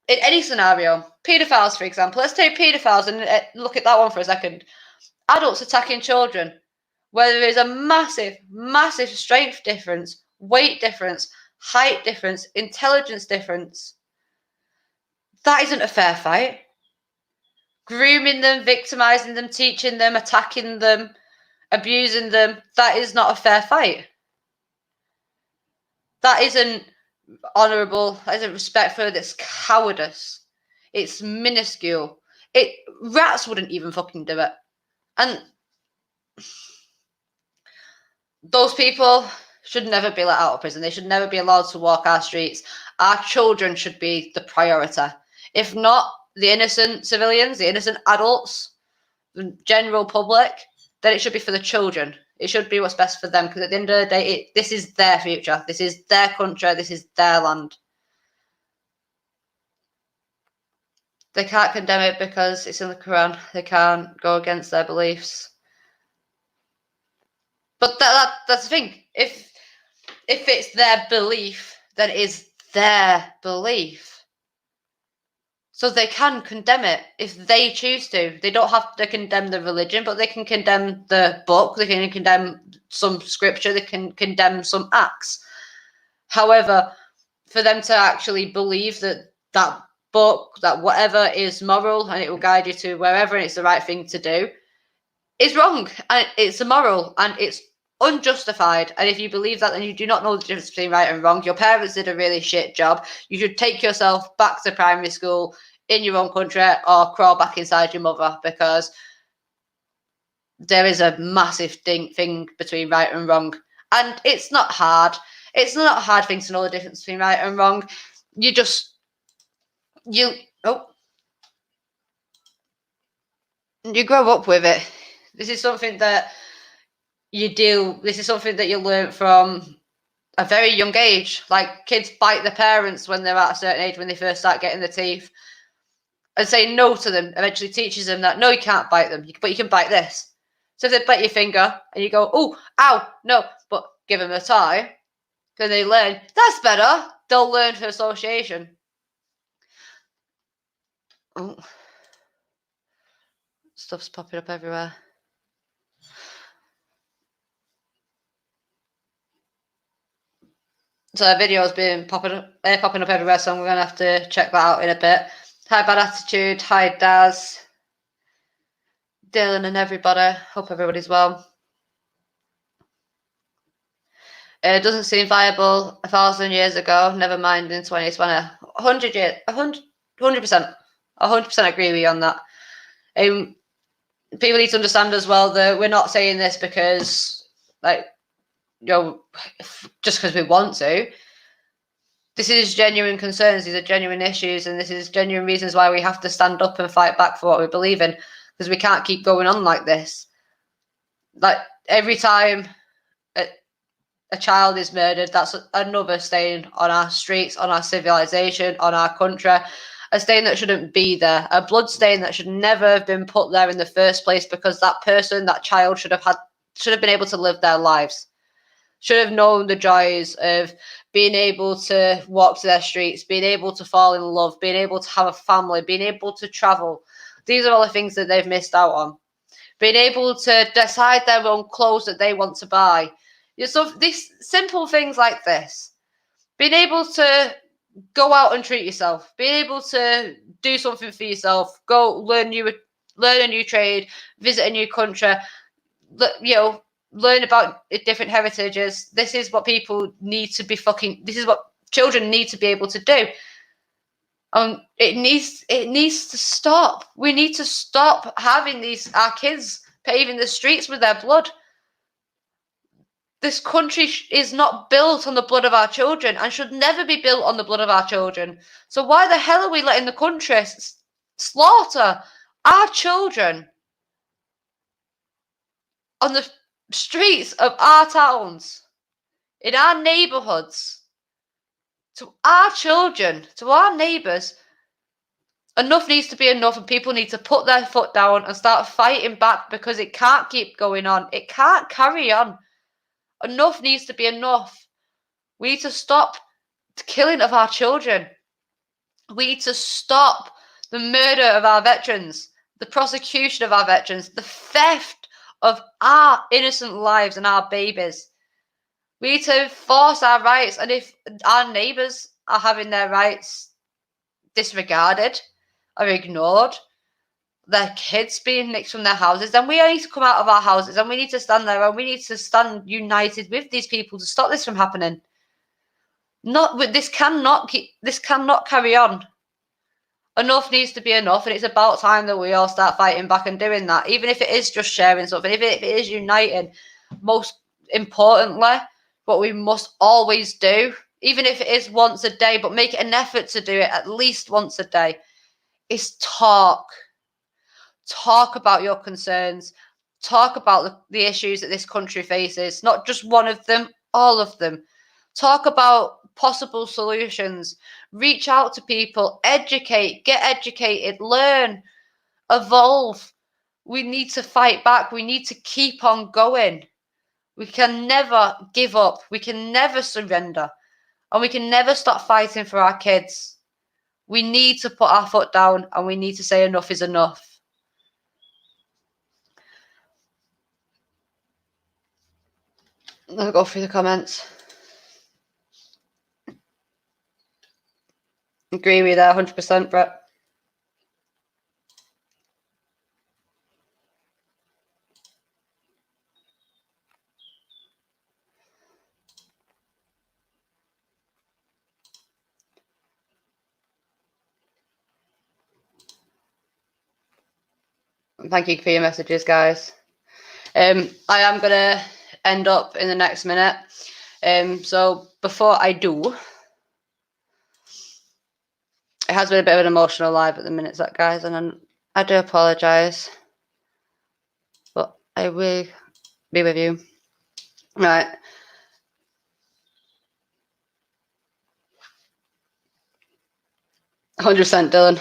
in any scenario. Paedophiles, for example. Let's take paedophiles and look at that one for a second. Adults attacking children, where there is a massive, massive strength difference, weight difference, height difference, intelligence difference. That isn't a fair fight. Grooming them, victimizing them, teaching them, attacking them, abusing them, that is not a fair fight. That isn't honourable, that isn't respectful, that's cowardice. It's minuscule. Rats wouldn't even fucking do it. And those people should never be let out of prison. They should never be allowed to walk our streets. Our children should be the priority. If not the innocent civilians, the innocent adults, the general public, then it should be for the children. It should be what's best for them, because at the end of the day, this is their future. This is their country. This is their land. They can't condemn it because it's in the Quran. They can't go against their beliefs. But that's the thing. If it's their belief, then it is their belief. So they can condemn it if they choose to. They don't have to condemn the religion, but they can condemn the book. They can condemn some scripture. They can condemn some acts. However, for them to actually believe that book, that whatever is moral and it will guide you to wherever and it's the right thing to do, is wrong. And it's immoral and it's unjustified. And if you believe that, then you do not know the difference between right and wrong. Your parents did a really shit job. You should take yourself back to primary school in your own country or crawl back inside your mother, because there is a massive thing between right and wrong. And it's not hard. It's not a hard thing to know the difference between right and wrong. You grow up with it. This is something that this is something that you learn from a very young age. Like, kids bite their parents when they're at a certain age, when they first start getting the teeth. And saying no to them eventually teaches them that, no, you can't bite them, but you can bite this. So if they bite your finger and you go, oh, ow, no, but give them a toy, then they learn, that's better. They'll learn for association. Oh. Stuff's popping up everywhere. So a video has been popping up everywhere, so I'm going to have to check that out in a bit. Hi, Bad Attitude. Hi, Daz. Dylan and everybody. Hope everybody's well. It doesn't seem viable 1,000 years ago. Never mind in 2020. 100 years. 100%. 100% agree with you on that. People need to understand as well that we're not saying this because, like, just because we want to. This is genuine concerns. These are genuine issues, and this is genuine reasons why we have to stand up and fight back for what we believe in, because we can't keep going on like this. Like, every time a child is murdered, that's another stain on our streets, on our civilization, on our country. A stain that shouldn't be there, a blood stain that should never have been put there in the first place, because that person, that child, should have been able to live their lives, should have known the joys of being able to walk to their streets, being able to fall in love, being able to have a family, being able to travel. These are all the things that they've missed out on. Being able to decide their own clothes that they want to buy. So these simple things like this, being able to go out and treat yourself, being able to do something for yourself, go learn a new trade, visit a new country, learn about different heritages. This is what people need to be this is what children need to be able to do. It needs to stop. We need to stop having our kids paving the streets with their blood. This country is not built on the blood of our children and should never be built on the blood of our children. So why the hell are we letting the country slaughter our children on the streets of our towns, in our neighbourhoods, to our children, to our neighbours? Enough needs to be enough, and people need to put their foot down and start fighting back, because it can't keep going on. It can't carry on. Enough needs to be enough. We need to stop the killing of our children. We need to stop the murder of our veterans, the prosecution of our veterans, the theft of our innocent lives and our babies. We need to force our rights, and if our neighbours are having their rights disregarded or ignored, their kids being nicked from their houses, then we need to come out of our houses and we need to stand there and we need to stand united with these people to stop this from happening. This cannot carry on. Enough needs to be enough, and it's about time that we all start fighting back and doing that, even if it is just sharing something, if it is uniting. Most importantly, what we must always do, even if it is once a day, but make an effort to do it at least once a day, is talk. Talk about your concerns. Talk about the issues that this country faces, not just one of them, all of them. Talk about possible solutions. Reach out to people, educate, get educated, learn, evolve. We need to fight back. We need to keep on going. We can never give up. We can never surrender. And we can never stop fighting for our kids. We need to put our foot down and we need to say enough is enough. I'll go through the comments. Agree with you there, 100%, Brett. Thank you for your messages, guys. I am going to end up in the next minute. So before I do, it has been a bit of an emotional live at the minute, guys, and I do apologise, but I will be with you. Right. $100, Dylan.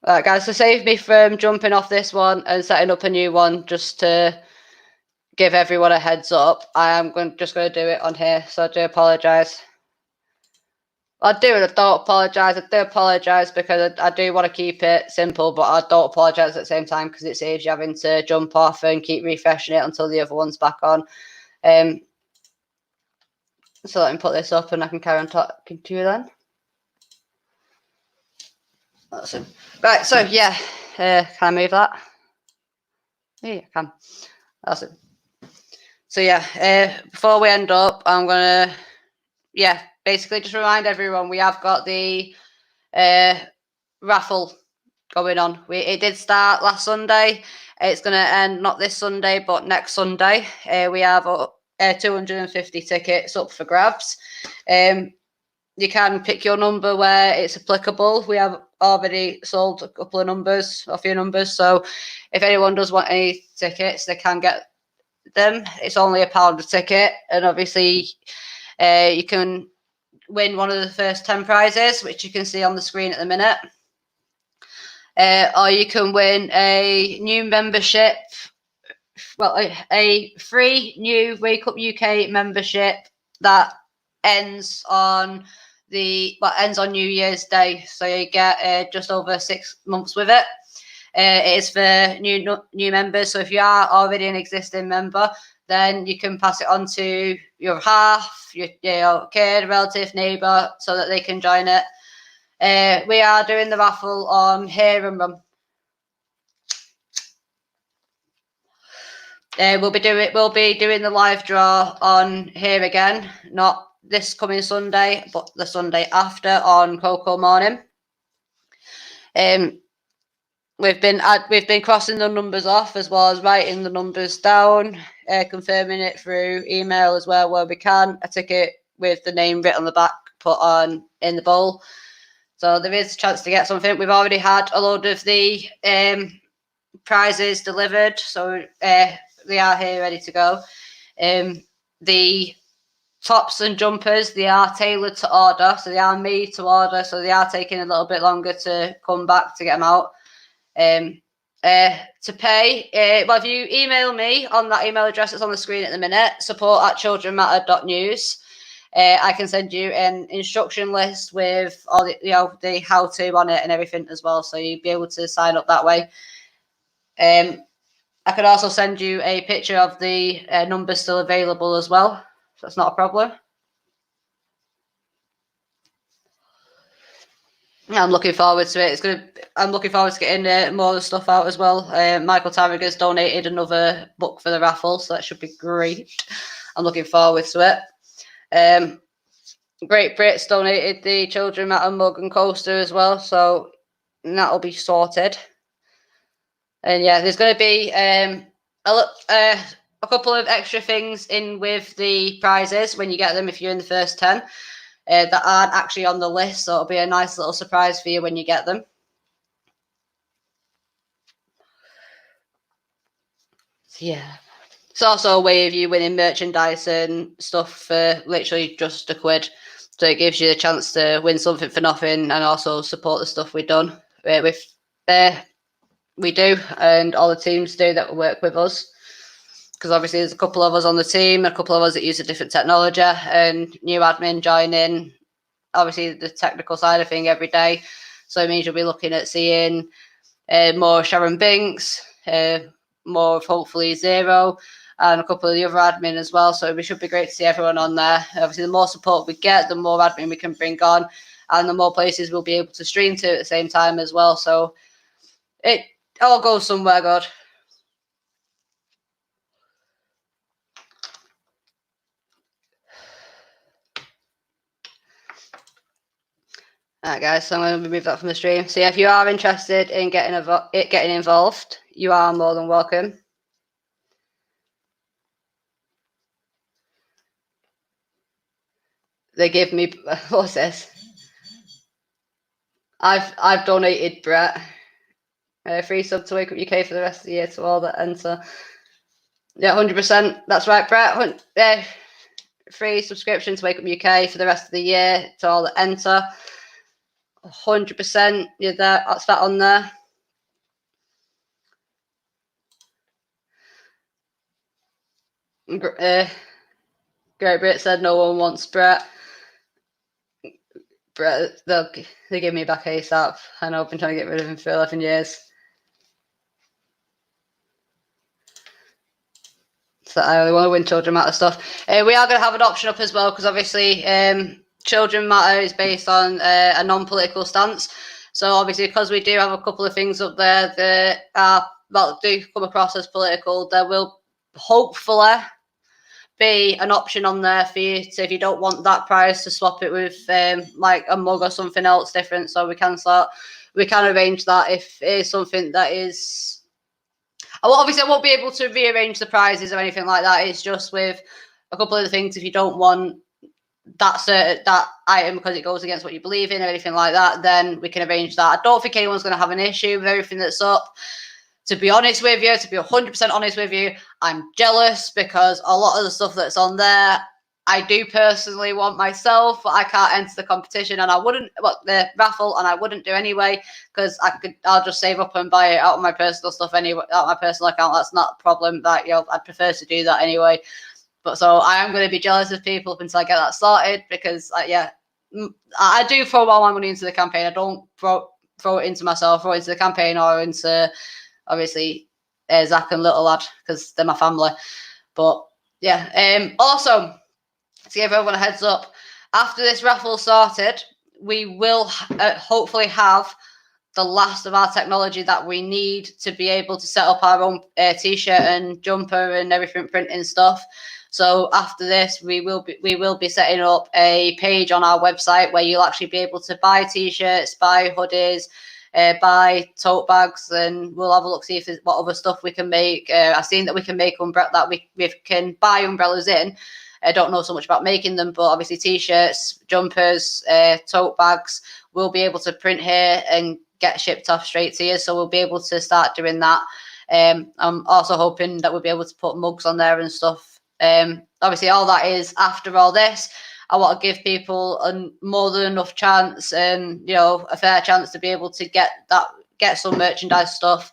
Alright, guys, so save me from jumping off this one and setting up a new one, just to give everyone a heads up. I am just going to do it on here, so I do apologise. I don't apologise. I do apologise because I do want to keep it simple, but I don't apologise at the same time because it saves you having to jump off and keep refreshing it until the other one's back on. So let me put this up and I can carry on talking to you then. Awesome. Right, so yeah, can I move that? Yeah, I can. Awesome. So yeah, before we end up, I'm gonna, basically just remind everyone we have got the raffle going on. It did start last Sunday. It's going to end not this Sunday, but next Sunday. We have 250 tickets up for grabs. You can pick your number where it's applicable. We have already sold a couple of numbers, a few numbers. So if anyone does want any tickets, they can get them. It's only £1 a ticket. And obviously you can win one of the first 10 prizes, which you can see on the screen at the minute. Or you can win a new membership. Well, a free new Wake Up UK membership that ends on New Year's Day. So you get just over 6 months with it. It is for new members. So if you are already an existing member, then you can pass it on to your half, your kid, relative, neighbour, so that they can join it. We are doing the raffle on Here and Run. We'll be doing the live draw on Here again, not this coming Sunday, but the Sunday after on Cocoa Morning. We've been crossing the numbers off as well as writing the numbers down, confirming it through email as well where we can. A ticket with the name written on the back put on in the bowl. So there is a chance to get something. We've already had a load of the prizes delivered, so they are here ready to go. The tops and jumpers, they are tailored to order, so they are made to order, so they are taking a little bit longer to come back to get them out. To pay, well, if you email me on that email address that's on the screen at the minute, support@childrenmatter.news, I can send you an instruction list with all the how-to on it and everything as well, so you'll be able to sign up that way. I could also send you a picture of the numbers still available as well, so that's not a problem. I'm looking forward to it. I'm looking forward to getting more of the stuff out as well. Michael Tarriger's donated another book for the raffle, so that should be great. I'm looking forward to it. Great Brits donated the Children Matter mug and coaster as well, so that'll be sorted. And yeah, there's going to be a couple of extra things in with the prizes when you get them if you're in the first 10. That aren't actually on the list, so it'll be a nice little surprise for you when you get them. So yeah, it's also a way of you winning merchandise and stuff for literally just £1. So it gives you a chance to win something for nothing and also support the stuff we've done we do, and all the teams do that work with us. Because obviously there's a couple of us on the team, a couple of us that use a different technology, and new admin joining. Obviously the technical side of thing every day, so it means you'll be looking at seeing more Sharon Binks, more of hopefully Zero, and a couple of the other admin as well. So it should be great to see everyone on there. Obviously the more support we get, the more admin we can bring on, and the more places we'll be able to stream to at the same time as well. So it all goes somewhere good. Alright guys, so I'm going to remove that from the stream. So yeah, if you are interested in getting involved, you are more than welcome. They give me, what's this? I've donated Brett free sub to Wake Up UK for the rest of the year to all that enter. Yeah, 100%. That's right, Brett. Free subscription to Wake Up UK for the rest of the year to all that enter. 100%. You're there. That's that on there. Great Brit said no one wants Brett. Brett, they give me back ASAP. I know I've been trying to get rid of him for 11 years. So I only want to win Children Matter stuff. We are going to have an option up as well, because obviously Children Matter is based on a non-political stance. So obviously, because we do have a couple of things up there that do come across as political, there will hopefully be an option on there for you to, if you don't want that prize, to swap it with like a mug or something else different. So we can arrange that if it is something that is. Obviously, I won't be able to rearrange the prizes or anything like that. It's just with a couple of the things. If you don't want that item because it goes against what you believe in or anything like that, then we can arrange that. I don't think anyone's going to have an issue with everything that's up. To be honest with you, to be 100% honest with you, I'm jealous because a lot of the stuff that's on there, I do personally want myself, but I can't enter the competition, and I wouldn't, the raffle, and I wouldn't do anyway because I'll just save up and buy it out of my personal stuff anyway, out of my personal account. That's not a problem. That I'd prefer to do that anyway. But so I am going to be jealous of people up until I get that started because, I do throw all my money into the campaign. I don't throw it into myself, throw it into the campaign or into, obviously, Zach and Little Lad because they're my family. But yeah, also, to give everyone a heads up, after this raffle started, we will hopefully have the last of our technology that we need to be able to set up our own t-shirt and jumper and everything printing stuff. So after this, we will be setting up a page on our website where you'll actually be able to buy t-shirts, buy hoodies, buy tote bags, and we'll have a look, see if there's what other stuff we can make. I've seen that we can make we can buy umbrellas in. I don't know so much about making them, but obviously t-shirts, jumpers, tote bags, we'll be able to print here and get shipped off straight to you. So we'll be able to start doing that. I'm also hoping that we'll be able to put mugs on there and stuff. Obviously, all that is after all this. I want to give people a more than enough chance and a fair chance to be able to get some merchandise stuff.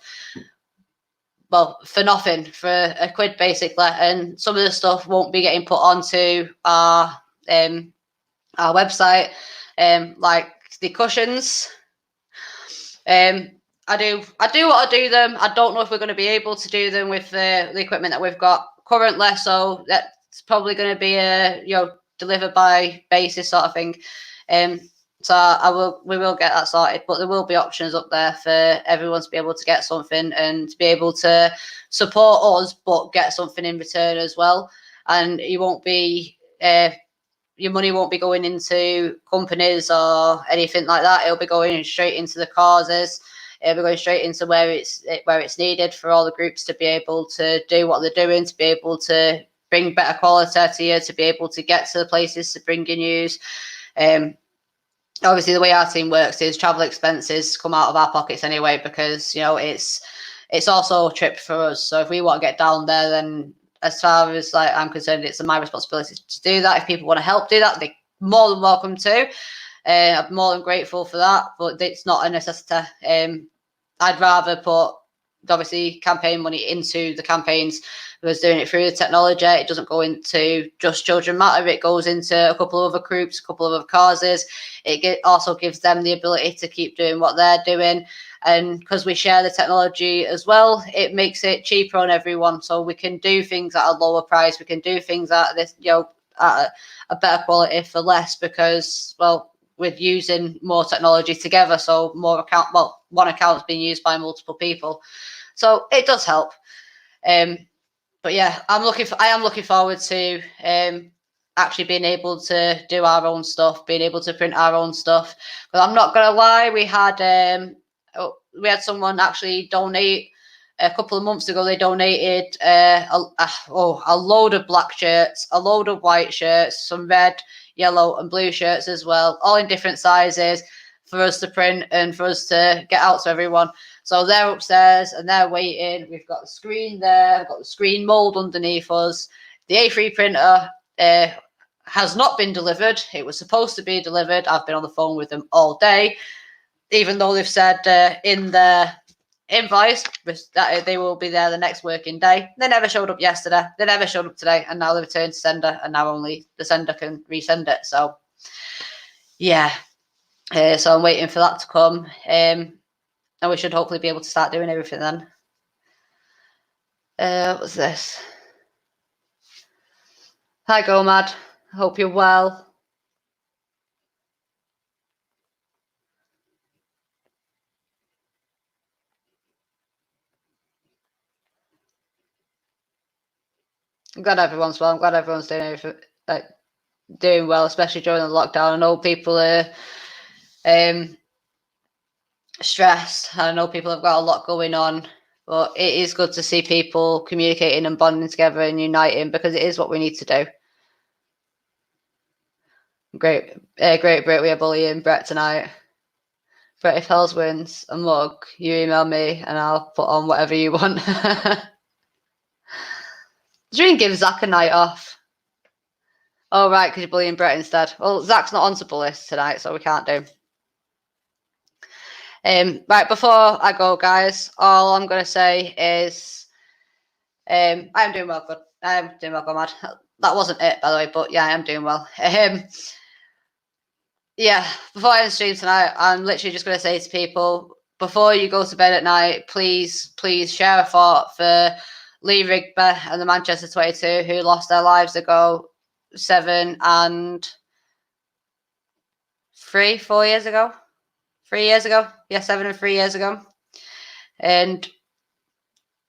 Well, for nothing, for a quid basically, and some of the stuff won't be getting put onto our website, like the cushions. I do want to do them. I don't know if we're going to be able to do them with the equipment that we've got currently, so that's probably going to be a delivered by basis sort of thing. So we will get that sorted, but there will be options up there for everyone to be able to get something and to be able to support us, but get something in return as well. And you won't be, your money won't be going into companies or anything like that. It'll be going straight into the causes. It'll be going straight into where it's needed for all the groups to be able to do what they're doing, to be able to bring better quality to you, to be able to get to the places to bring you news. Obviously, the way our team works is travel expenses come out of our pockets anyway, because it's also a trip for us. So if we want to get down there, then as far as I'm concerned, it's my responsibility to do that. If people want to help do that, they're more than welcome to. I'm more than grateful for that, but it's not a necessity. I'd rather put obviously campaign money into the campaigns. Was doing it through the technology. It doesn't go into just Children Matter. It goes into a couple of other groups, a couple of other causes. It also gives them the ability to keep doing what they're doing. And because we share the technology as well, it makes it cheaper on everyone. So we can do things at a lower price. We can do things at this, at a better quality for less, because, well, we're using more technology together. So one account's being used by multiple people. So it does help. But yeah, I am looking forward to actually being able to do our own stuff, being able to print our own stuff. But I'm not gonna lie, we had someone actually donate a couple of months ago. They donated a load of black shirts, a load of white shirts, some red, yellow, and blue shirts as well, all in different sizes for us to print and for us to get out to everyone. So they're upstairs and they're waiting. We've got the screen there. We've got the screen mold underneath us. The A3 printer has not been delivered. It was supposed to be delivered. I've been on the phone with them all day, even though they've said in their invoice that they will be there the next working day. They never showed up yesterday. They never showed up today. And now they've returned to sender, and now only the sender can resend it. So, yeah. So I'm waiting for that to come. And we should hopefully be able to start doing everything then. What's this? Hi, Gomad. Hope you're well. I'm glad everyone's well. I'm glad everyone's doing well, especially during the lockdown. I know people are stressed. I know people have got a lot going on, but it is good to see people communicating and bonding together and uniting, because it is what we need to do. Great Brit, we are bullying Brett tonight. Brett, if Hells wins a mug, you email me and I'll put on whatever you want. You can give Zach a night off. Oh, right, because you're bullying Brett instead. Well, Zach's not on to bully tonight, so we can't do. Right, before I go, guys, all I'm going to say is I am doing well, good. I am doing well, mad. That wasn't it, by the way, but yeah, I am doing well. Yeah, before I end the stream tonight, I'm literally just going to say to people, before you go to bed at night, please share a thought for Lee Rigby and the Manchester 22 who lost their lives ago 7 and 3 years ago. 3 years ago. Yeah, 7 and 3 years ago. And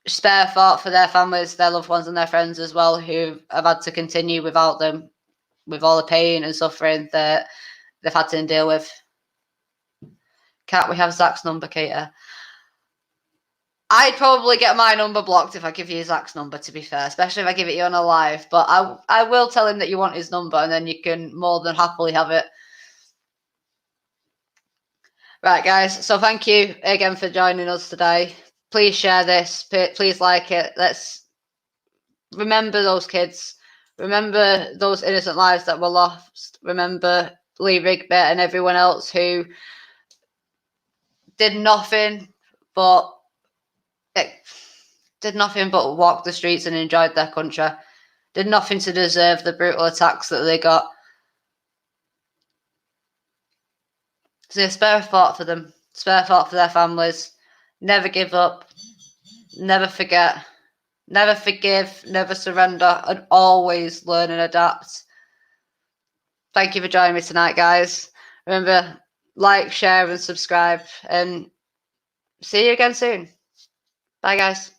spare thought for their families, their loved ones and their friends as well, who have had to continue without them, with all the pain and suffering that they've had to deal with. Can't we have Zach's number, Kater? I'd probably get my number blocked if I give you Zach's number, to be fair, especially if I give it you on a live. But I will tell him that you want his number, and then you can more than happily have it. Right, guys. So thank you again for joining us today. Please share this. Please like it. Let's remember those kids. Remember those innocent lives that were lost. Remember Lee Rigby and everyone else who did nothing but walk the streets and enjoyed their country. Did nothing to deserve the brutal attacks that they got. So spare a thought for them. Spare a thought for their families. Never give up. Never forget. Never forgive. Never surrender. And always learn and adapt. Thank you for joining me tonight, guys. Remember, like, share, and subscribe. And see you again soon. Bye, guys.